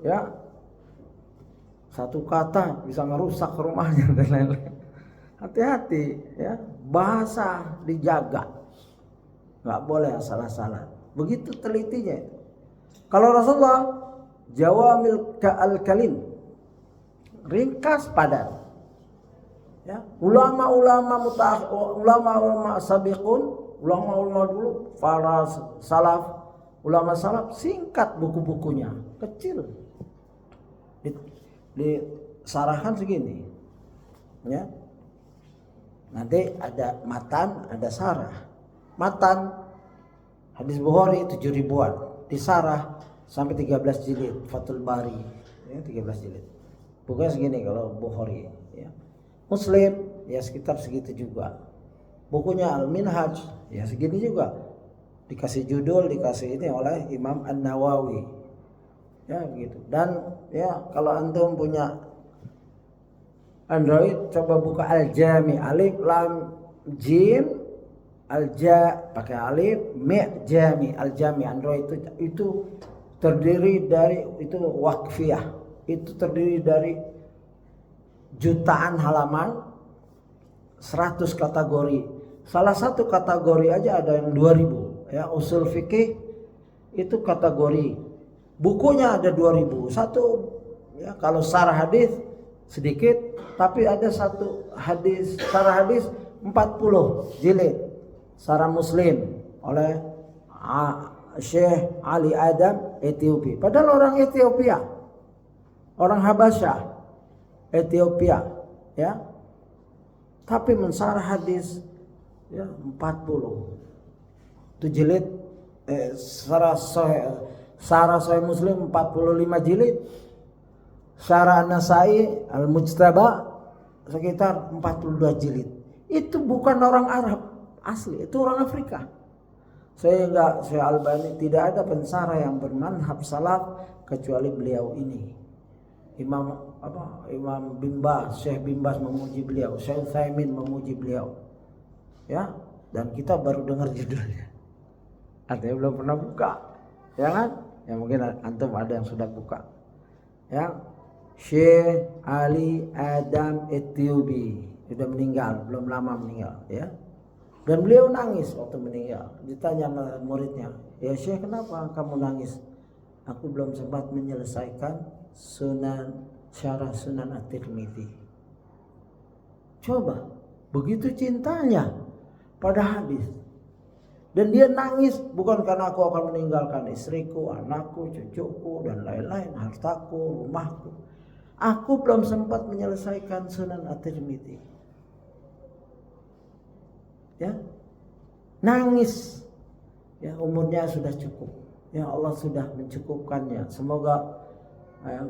Ya. Satu kata bisa ngerusak rumahnya dan lain-lain. Hati-hati ya, bahasa dijaga. Nggak boleh salah-salah. Begitu telitinya. Kalau Rasulullah jawamil al-kalim, ringkas padat. Ya, ulama-ulama sabiqun, ulama-ulama dulu, para salaf, ulama salaf singkat buku-bukunya, kecil. Disarahkan segini. Ya. Nanti ada matan, ada sarah. Matan hadis Bukhari 7 ribuan, disarah sampai 13 jilid, Fathul Bari ya, 13 jilid. Bukunya segini kalau Bukhari ya. Muslim ya sekitar segitu juga. Bukunya Al-Minhaj ya segini juga. Dikasih judul, dikasih ini oleh Imam An-Nawawi. Ya gitu. Dan ya kalau antum punya Android, coba buka Al-Jami, alif lam jim Al-Ja pakai alif, mi jami, Al-Jami Android itu terdiri dari, itu waqfiyah, itu terdiri dari jutaan halaman, 100 kategori. Salah satu kategori aja ada yang 2000 ya, usul fikih itu kategori. Bukunya ada 2000. Satu Ya, kalau syarah hadis sedikit, tapi ada satu hadis, syarah hadis 40 jilid. Syarah Muslim oleh Syekh Ali Adam Ethiopia. Padahal orang Ethiopia, orang Habasyah, Ethiopia, ya. Tapi mensyarah hadis ya 40. Itu jilid syarah Sahih Muslim 45 jilid. Syarah An-Nasai Al-Mujtaba sekitar 42 jilid. Itu bukan orang Arab asli, itu orang Afrika. Sehingga Syekh Albani tidak ada pensyarah yang bermanhaj salaf kecuali beliau ini. Imam Bin Baz, Syekh Bin Baz memuji beliau, Syekh Utsaimin memuji beliau. Ya, dan kita baru dengar judulnya. Artinya belum pernah buka. Ya kan? Ya mungkin antum ada yang sudah buka. Ya. Syekh Ali Adam Ethiopia sudah meninggal, belum lama meninggal, ya. Dan beliau nangis waktu meninggal. Ditanya muridnya, "Ya Syekh, kenapa kamu nangis?" "Aku belum sempat menyelesaikan syarah Sunan At-Tirmidzi." Coba, begitu cintanya pada hadis. Dan dia nangis bukan karena aku akan meninggalkan istriku, anakku, cucuku, dan lain-lain, hartaku, rumahku. Aku belum sempat menyelesaikan Sunan At-Tirmidzi. Ya, nangis. Ya, umurnya sudah cukup. Ya, Allah sudah mencukupkannya. Semoga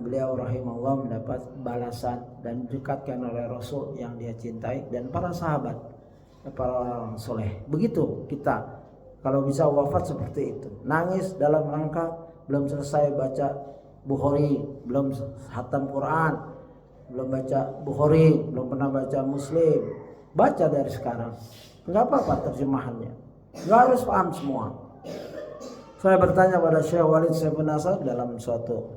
beliau rahimahullah mendapat balasan dan didekatkan oleh Rasul yang dia cintai dan para sahabat, para orang soleh. Begitu kita kalau bisa wafat seperti itu. Nangis dalam rangka belum selesai baca Bukhari, belum khatam Quran, belum baca Bukhari, belum pernah baca Muslim. Baca dari sekarang. Enggak apa-apa terjemahannya. Enggak harus paham semua. Saya bertanya pada Syekh Walid Saifun Nasar dalam suatu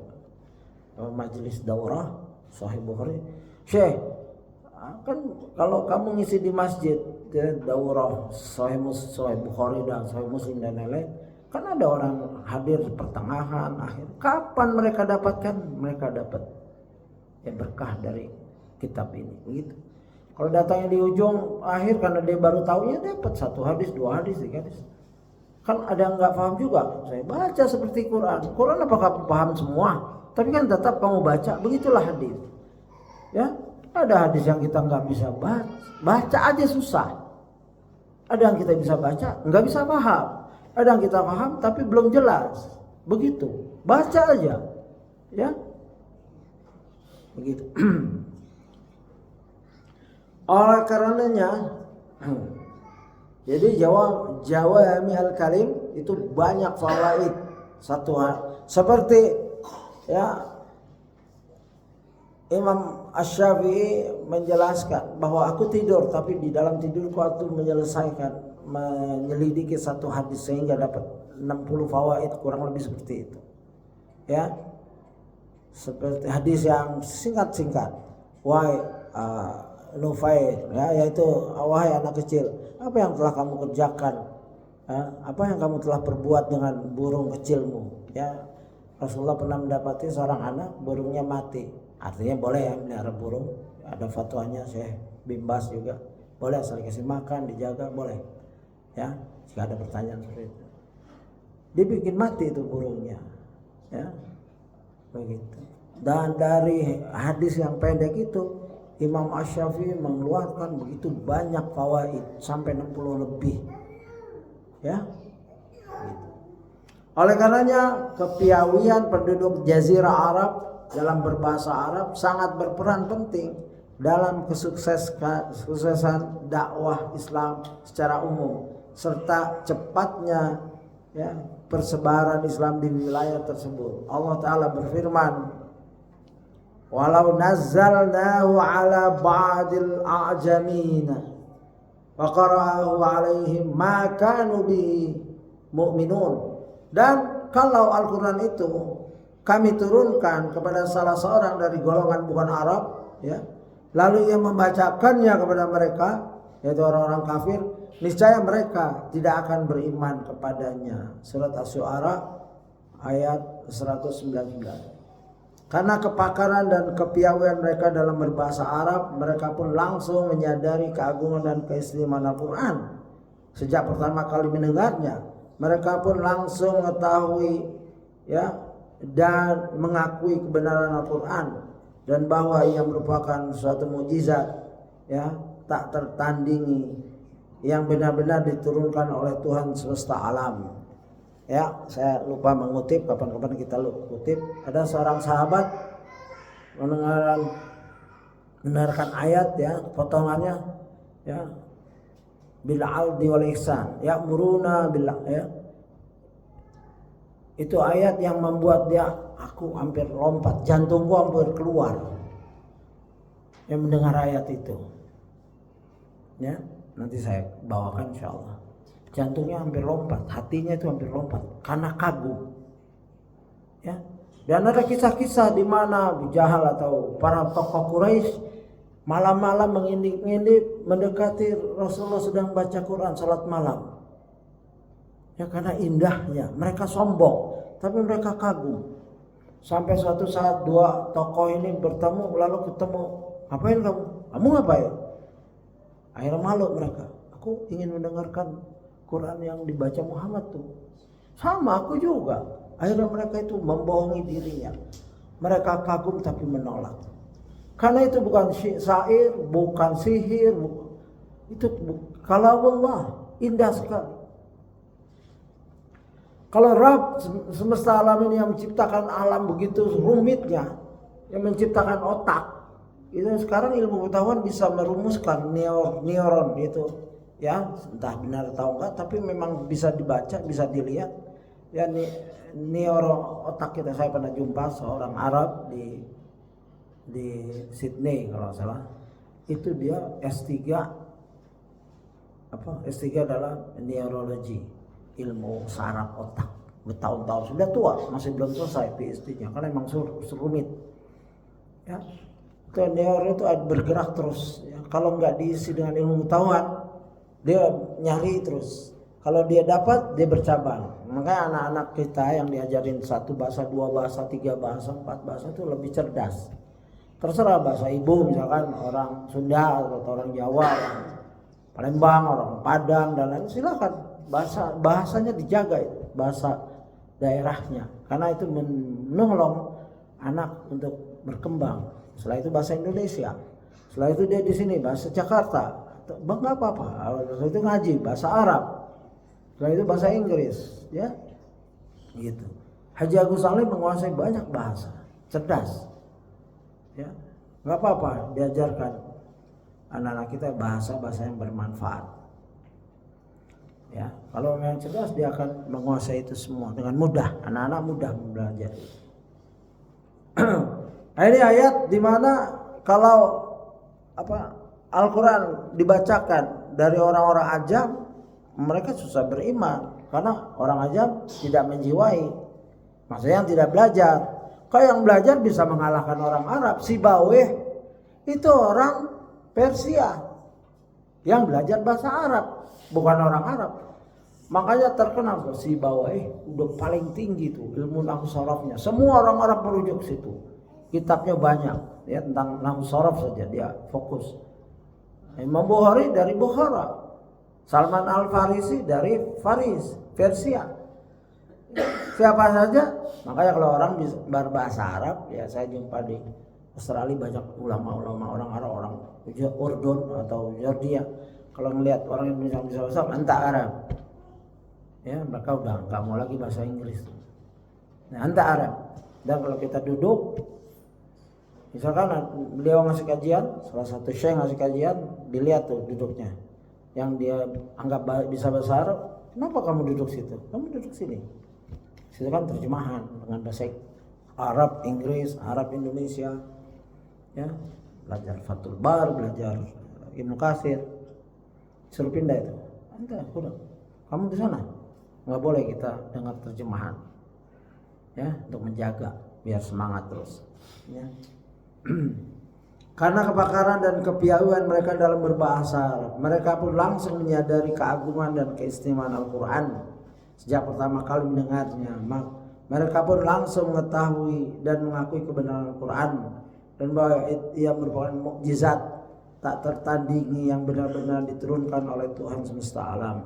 majelis daurah Sahih Bukhari, "Syekh, kan kalau kamu ngisi di masjid daurah Sahih Bukhari dan Sahih Muslim dan lain-lain, kan ada orang hadir di pertengahan, akhir. Kapan mereka dapatkan? Mereka dapat berkah dari kitab ini." Begitu. Kalau datangnya di ujung akhir karena dia baru tahu, ya dapat 1 hadis, 2 hadis, 3 hadis. Kan ada yang nggak paham juga. Saya baca seperti Quran. Quran apakah paham semua? Tapi kan tetap kamu baca. Begitulah hadis. Ya, ada hadis yang kita nggak bisa baca aja susah. Ada yang kita bisa baca, nggak bisa paham. Ada yang kita paham tapi belum jelas. Begitu. Baca aja. Ya. Begitu. Oleh karenanya jadi Jawami al-Kalim itu banyak fawaid. Seperti ya Imam Asy-Syafi'i menjelaskan bahwa aku tidur tapi di dalam tidurku aku menyelidiki 1 hadis sehingga dapat 60 fawaid, kurang lebih seperti itu. Ya. Seperti hadis yang singkat-singkat. Nufail, ya, yaitu wahai anak kecil, apa yang telah kamu kerjakan? Apa yang kamu telah perbuat dengan burung kecilmu? Ya, Rasulullah pernah mendapati seorang anak burungnya mati. Artinya boleh ya melihara burung. Ada fatwanya Syekh Bin Baz juga. Boleh asal dikasih makan, dijaga, boleh. Ya, jika ada pertanyaan seperti itu. Dibikin mati itu burungnya. Ya. Begitu. Dan dari hadis yang pendek itu Imam Asy-Syafi'i mengeluarkan begitu banyak fawaid sampai 60 lebih. Ya. Gitu. Oleh karenanya kepiawian penduduk Jazirah Arab dalam berbahasa Arab sangat berperan penting dalam kesuksesan dakwah Islam secara umum serta cepatnya ya persebaran Islam di wilayah tersebut. Allah Ta'ala berfirman, "Walau nazzalnahu ala ba'dil a'jamina wa qara'ahu 'alaihim ma kanu bi mu'minun." Dan kalau Al-Qur'an itu kami turunkan kepada salah seorang dari golongan bukan Arab, ya, lalu ia membacakannya kepada mereka, yaitu orang-orang kafir, niscaya mereka tidak akan beriman kepadanya. Surat Asy-Syu'ara ayat 119. Karena kepakaran dan kepiawaian mereka dalam berbahasa Arab, mereka pun langsung menyadari keagungan dan keistimewaan Al-Quran. Sejak pertama kali mendengarnya, mereka pun langsung mengetahui ya dan mengakui kebenaran Al-Quran dan bahwa ia merupakan suatu mukjizat ya tak tertandingi yang benar-benar diturunkan oleh Tuhan semesta alam. Ya, saya lupa mengutip, kapan-kapan kita kutip. Ada seorang sahabat mendengarkan ayat ya, potongannya ya, bil adli wal ihsan, ya'muruna bil ya. Itu ayat yang membuat dia, aku hampir lompat, jantungku hampir keluar. Yang mendengar ayat itu. Ya, nanti saya bawakan insyaallah. Jantungnya hampir lompat, hatinya itu hampir lompat karena kagum. Ya. Dan ada kisah-kisah di mana Abu Jahal atau para tokoh Quraisy malam-malam mengintip mendekati Rasulullah sedang baca Quran salat malam. Ya karena indahnya, mereka sombong, tapi mereka kagum. Sampai suatu saat dua tokoh ini bertemu lalu ketemu, ngapain kamu? Kamu ngapain? Akhirnya malu mereka. Aku ingin mendengarkan Quran yang dibaca Muhammad tuh. Sama aku juga. Akhirnya mereka itu membohongi dirinya. Mereka kagum tapi menolak. Karena itu bukan syair, bukan sihir. Itu kalamullah, indah sekali. Kalau Rabb semesta alam ini yang menciptakan alam begitu rumitnya, yang menciptakan otak, itu sekarang ilmu pengetahuan bisa merumuskan neuron itu. Ya, entah benar atau enggak, tapi memang bisa dibaca, bisa dilihat. Ya, neuro otak kita. Saya pernah jumpa seorang Arab di Sydney kalau salah. Itu dia S3 S3 dalam neurologi, ilmu saraf otak. Bertahun-tahun sudah tua, masih belum selesai PhD-nya karena memang rumit. Ya. Itu neuro itu bergerak terus. Ya. Kalau enggak diisi dengan ilmu pengetahuan, dia nyari terus. Kalau dia dapat, dia bercabang. Makanya anak-anak kita yang diajarin 1 bahasa, 2 bahasa, 3 bahasa, 4 bahasa itu lebih cerdas. Terserah bahasa ibu, misalkan orang Sunda atau orang Jawa, orang Palembang, orang Padang dan lain, silakan. Bahasanya dijaga itu, bahasa daerahnya. Karena itu menolong anak untuk berkembang. Setelah itu bahasa Indonesia. Setelah itu dia di sini bahasa Jakarta. Enggak apa-apa, itu ngaji bahasa Arab, setelah itu bahasa Inggris, ya, gitu. Haji Agus Salim menguasai banyak bahasa, cerdas, ya, nggak apa-apa diajarkan anak-anak kita bahasa-bahasa yang bermanfaat, ya. Kalau memang cerdas dia akan menguasai itu semua dengan mudah, anak-anak mudah belajar. Nah, ini ayat di mana kalau Al-Quran dibacakan dari orang-orang ajam, mereka susah beriman karena orang ajam tidak menjiwai, maksudnya yang tidak belajar. Kalau yang belajar bisa mengalahkan orang Arab. Sibawayh itu orang Persia yang belajar bahasa Arab, bukan orang Arab. Makanya terkenal Sibawayh udah paling tinggi tuh ilmu nahwu sharafnya. Semua orang Arab merujuk situ. Kitabnya banyak ya tentang nahwu sharaf saja dia fokus. Imam Bukhari dari Bukhara, Salman Al-Farisi dari Faris, Persia. Siapa saja. Makanya kalau orang berbahasa Arab, ya saya jumpa di Australia banyak ulama-ulama orang Arab, orang Urdun atau Jordia. Kalau melihat orang Indonesia bisa bahasa anta Arab, ya mereka udah nggak mau lagi bahasa Inggris. Nah, anta Arab. Dan kalau kita duduk, misalkan beliau ngasih kajian, salah satu syekh ngasih kajian, dilihat tuh duduknya. Yang dia anggap bisa bahasa Arab, kenapa kamu duduk situ? Kamu duduk sini. Situ kan terjemahan dengan bahasa Arab, Inggris, Arab Indonesia. Ya, belajar Fathul Bar, belajar Ibnu Katsir. Suruh pindah itu. Udah. Kamu di sana. Enggak boleh kita dengar terjemahan. Ya, untuk menjaga biar semangat terus. Ya. Karena kepakaran dan kepiawaian mereka dalam berbahasa Arab, mereka pun langsung menyadari keagungan dan keistimewaan Al-Quran sejak pertama kali mendengarnya. Mereka pun langsung mengetahui dan mengakui kebenaran Al-Quran dan bahwa ia merupakan mukjizat tak tertandingi yang benar-benar diturunkan oleh Tuhan semesta alam.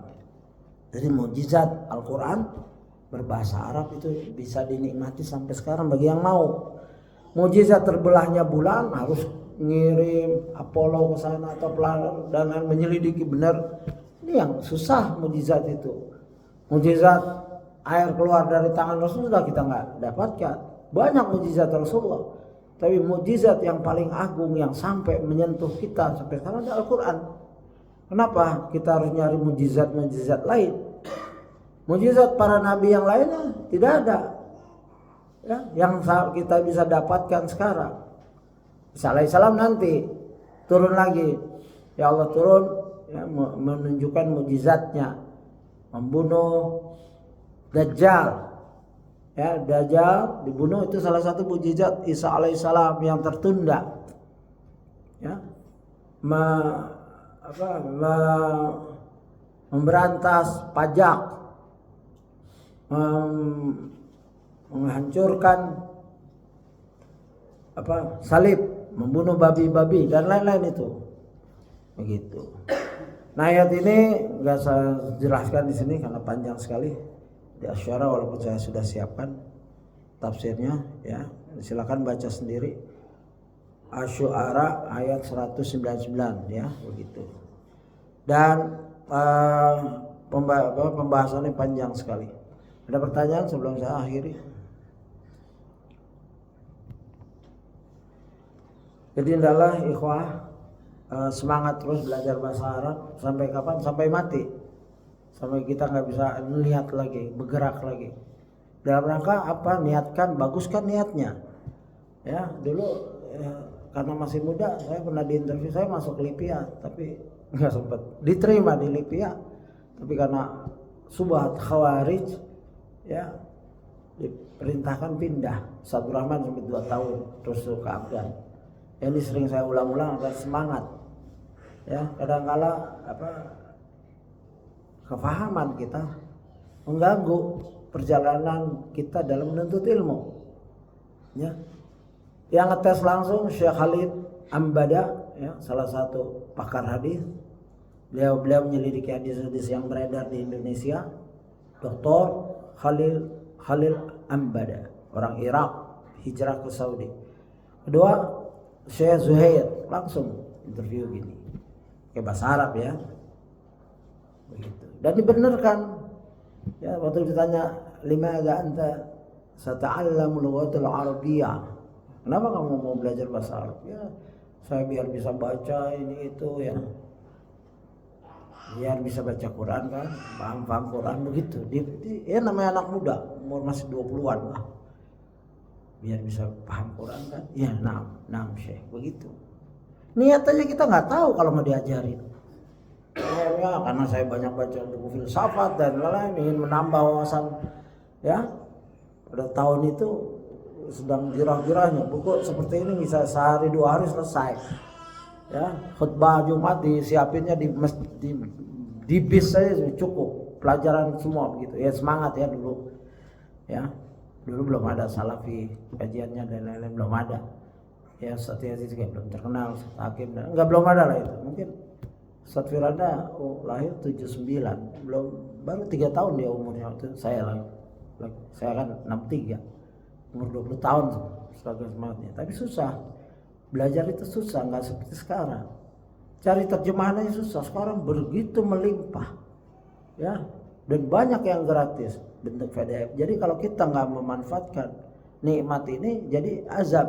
Jadi mukjizat Al-Quran berbahasa Arab itu bisa dinikmati sampai sekarang bagi yang mau. Mukjizat terbelahnya bulan harus ngirim Apollo ke sana atau dan menyelidiki benar. Ini yang susah mukjizat itu. Mukjizat air keluar dari tangan Rasulullah kita nggak dapatkan. Banyak mukjizat Rasulullah. Tapi mukjizat yang paling agung yang sampai menyentuh kita sampai sekarang adalah Al-Quran. Kenapa kita harus nyari mukjizat lain? Mukjizat para nabi yang lainnya tidak ada. Ya, yang kita bisa dapatkan sekarang. Isa alaihissalam nanti turun lagi. Ya Allah turun ya, menunjukkan mukjizatnya, membunuh Dajjal. Ya, Dajjal dibunuh itu salah satu mukjizat Isa alaihissalam yang tertunda. Ya, memberantas pajak, menghancurkan salib, membunuh babi-babi dan lain-lain itu. Begitu. Nah, ayat ini enggak saya jelaskan di sini karena panjang sekali di Asy-Syara, walaupun saya sudah siapkan tafsirnya ya. Silakan baca sendiri. Asy-Syu'ara ayat 199 ya, begitu. Dan pembahasannya panjang sekali. Ada pertanyaan sebelum saya akhiri? Jadi adalah ikhwah semangat terus belajar bahasa Arab sampai kapan? Sampai mati. Sampai kita nggak bisa melihat lagi, bergerak lagi. Dalam rangka apa? Niatkan, baguskan niatnya. Ya, dulu karena masih muda, saya pernah diinterview, saya masuk Lipia, tapi nggak sempat diterima di Lipia. Tapi karena subhat khawarij, ya diperintahkan pindah. Sadur Rahman sampai 2 tahun terus ke Afgan. Ini sering saya ulang-ulang agar semangat. Ya, kadang-kala kefahaman kita mengganggu perjalanan kita dalam menuntut ilmu. Ya. Yang ngetes langsung Syekh Khalid Ambada, ya, salah satu pakar hadis. Beliau menyelidiki hadis-hadis yang beredar di Indonesia. Dr. Khalil Ambada, orang Irak, hijrah ke Saudi. Kedua, Syekh Zuhair, langsung interview gini. Kayak bahasa Arab ya. Begitu. Dan dibenarkan. Ya, waktu ditanya, "Limadza anta sata'allamu lughatal arabiyyah?" Kenapa kamu mau belajar bahasa Arab? Ya, saya biar bisa baca ini itu ya. Biar bisa baca Quran kan, paham Quran begitu. Ya namanya anak muda, umur masih 20-an lah. Biar bisa paham Quran kan. Ya, nah Syekh, begitu. Niat aja kita nggak tahu kalau mau diajarin. Ya, karena saya banyak baca buku filsafat dan lain-lain, ingin menambah wawasan. Ya, pada tahun itu sedang girah-girahnya buku seperti ini bisa sehari 2 hari selesai. Ya, khutbah Jumat disiapinnya di bis saja cukup, pelajaran semua begitu. Ya semangat ya dulu. Ya, dulu belum ada salafi kajiannya dan lain-lain, belum ada. Ya, Ustaz Yazid juga belum terkenal, Ustaz Hakim enggak, belum ada lah itu. Mungkin Ustaz Firanda lahir 79, belum, baru 3 tahun dia umurnya waktu saya kan 63. Umur 20 tahun sebagai semangatnya. Tapi susah. Belajar itu susah, enggak seperti sekarang. Cari terjemahannya susah, sekarang begitu melimpah. Ya, dan banyak yang gratis bentuk PDF. Jadi kalau kita enggak memanfaatkan nikmat ini jadi azab.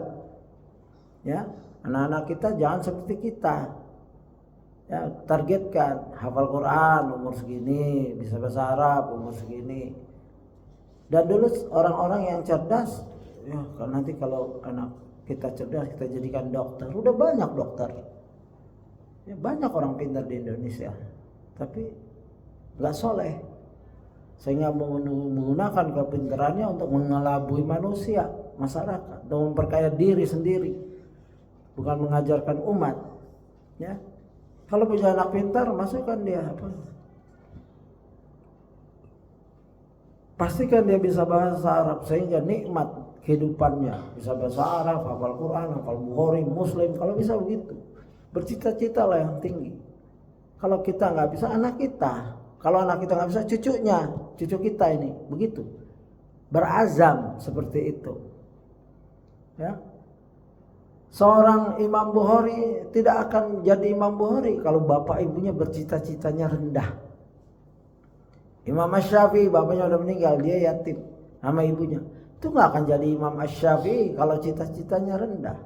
Ya, anak-anak kita jangan seperti kita. Ya, targetkan hafal Quran umur segini, bisa bahasa Arab umur segini. Dan dulu orang-orang yang cerdas, ya nanti kalau anak kita cerdas kita jadikan dokter. Udah banyak dokter. Ya, banyak orang pintar di Indonesia, tapi nggak soleh. Sehingga menggunakan kepintarannya untuk mengelabui manusia, masyarakat, untuk memperkaya diri sendiri, bukan mengajarkan umat. Ya, kalau punya anak pintar, masukkan dia pastikan dia bisa bahasa Arab sehingga nikmat kehidupannya, bisa bahasa Arab, hafal Quran, hafal Bukhari, Muslim. Kalau bisa begitu, bercita-cita lah yang tinggi. Kalau kita nggak bisa, anak kita. Kalau anak kita nggak bisa, cucunya, cucu kita ini begitu, berazam seperti itu. Ya, seorang Imam Bukhari tidak akan jadi Imam Bukhari kalau bapak ibunya bercita-citanya rendah. Imam Asy-Syafi'i bapaknya udah meninggal, dia yatim sama ibunya. Itu nggak akan jadi Imam Asy-Syafi'i kalau cita-citanya rendah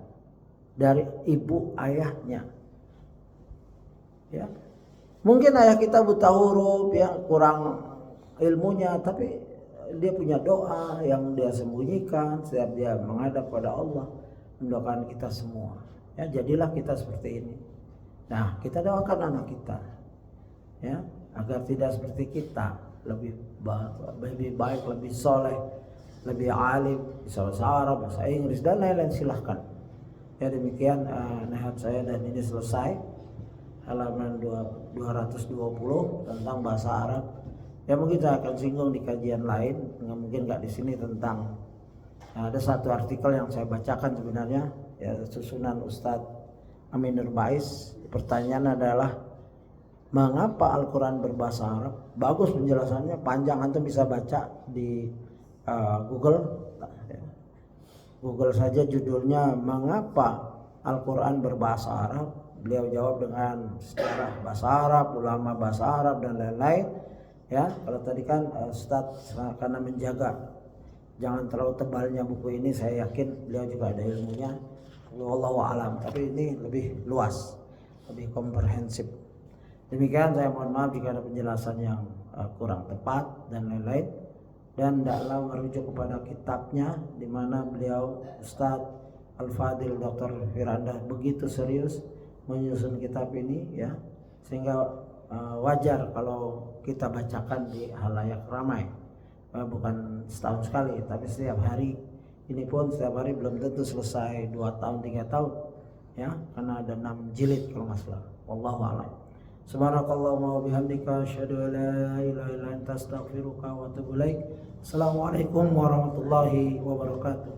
dari ibu ayahnya. Ya, mungkin ayah kita buta huruf, ya kurang ilmunya, tapi dia punya doa yang dia sembunyikan setiap dia menghadap pada Allah, mendoakan kita semua. Ya, jadilah kita seperti ini. Nah, kita doakan anak kita, ya, agar tidak seperti kita, lebih baik, lebih soleh, lebih alim, bisa bahasa Arab, bahasa Inggris dan lain-lain. Silahkan. Ya, demikian nasihat saya, dan ini selesai halaman 220 tentang bahasa Arab. Ya, mungkin saya akan singgung di kajian lain, mungkin nggak di sini, tentang ada satu artikel yang saya bacakan sebenarnya, ya, susunan Ustadz Amin Nurbais. Pertanyaan adalah, mengapa Al-Quran berbahasa Arab? Bagus penjelasannya, panjang, antum bisa baca di Google. Google saja judulnya, mengapa Al-Quran berbahasa Arab. Beliau jawab dengan sejarah bahasa Arab, ulama bahasa Arab dan lain-lain. Ya, kalau tadi kan Ustadz karena menjaga jangan terlalu tebalnya buku ini, saya yakin beliau juga ada ilmunya. Wallahu a'lam. Tapi ini lebih luas, lebih komprehensif. Demikian, saya mohon maaf jika ada penjelasan yang kurang tepat dan lain-lain, dan tidaklah merujuk kepada kitabnya, di mana beliau Ustadz Al-Fadil Dr. Firanda begitu serius menyusun kitab ini, ya, sehingga wajar kalau kita bacakan di halayak ramai, bukan setahun sekali, tapi setiap hari. Ini pun setiap hari belum tentu selesai 2 tahun 3 tahun, ya, karena ada 6 jilid kalau nggak salah. Wallahu a'lam. Subhanakallahumma wa bihamdika asyhadu an la ilaha illa anta astaghfiruka wa atubu ilaik. Assalamualaikum warahmatullahi wabarakatuh.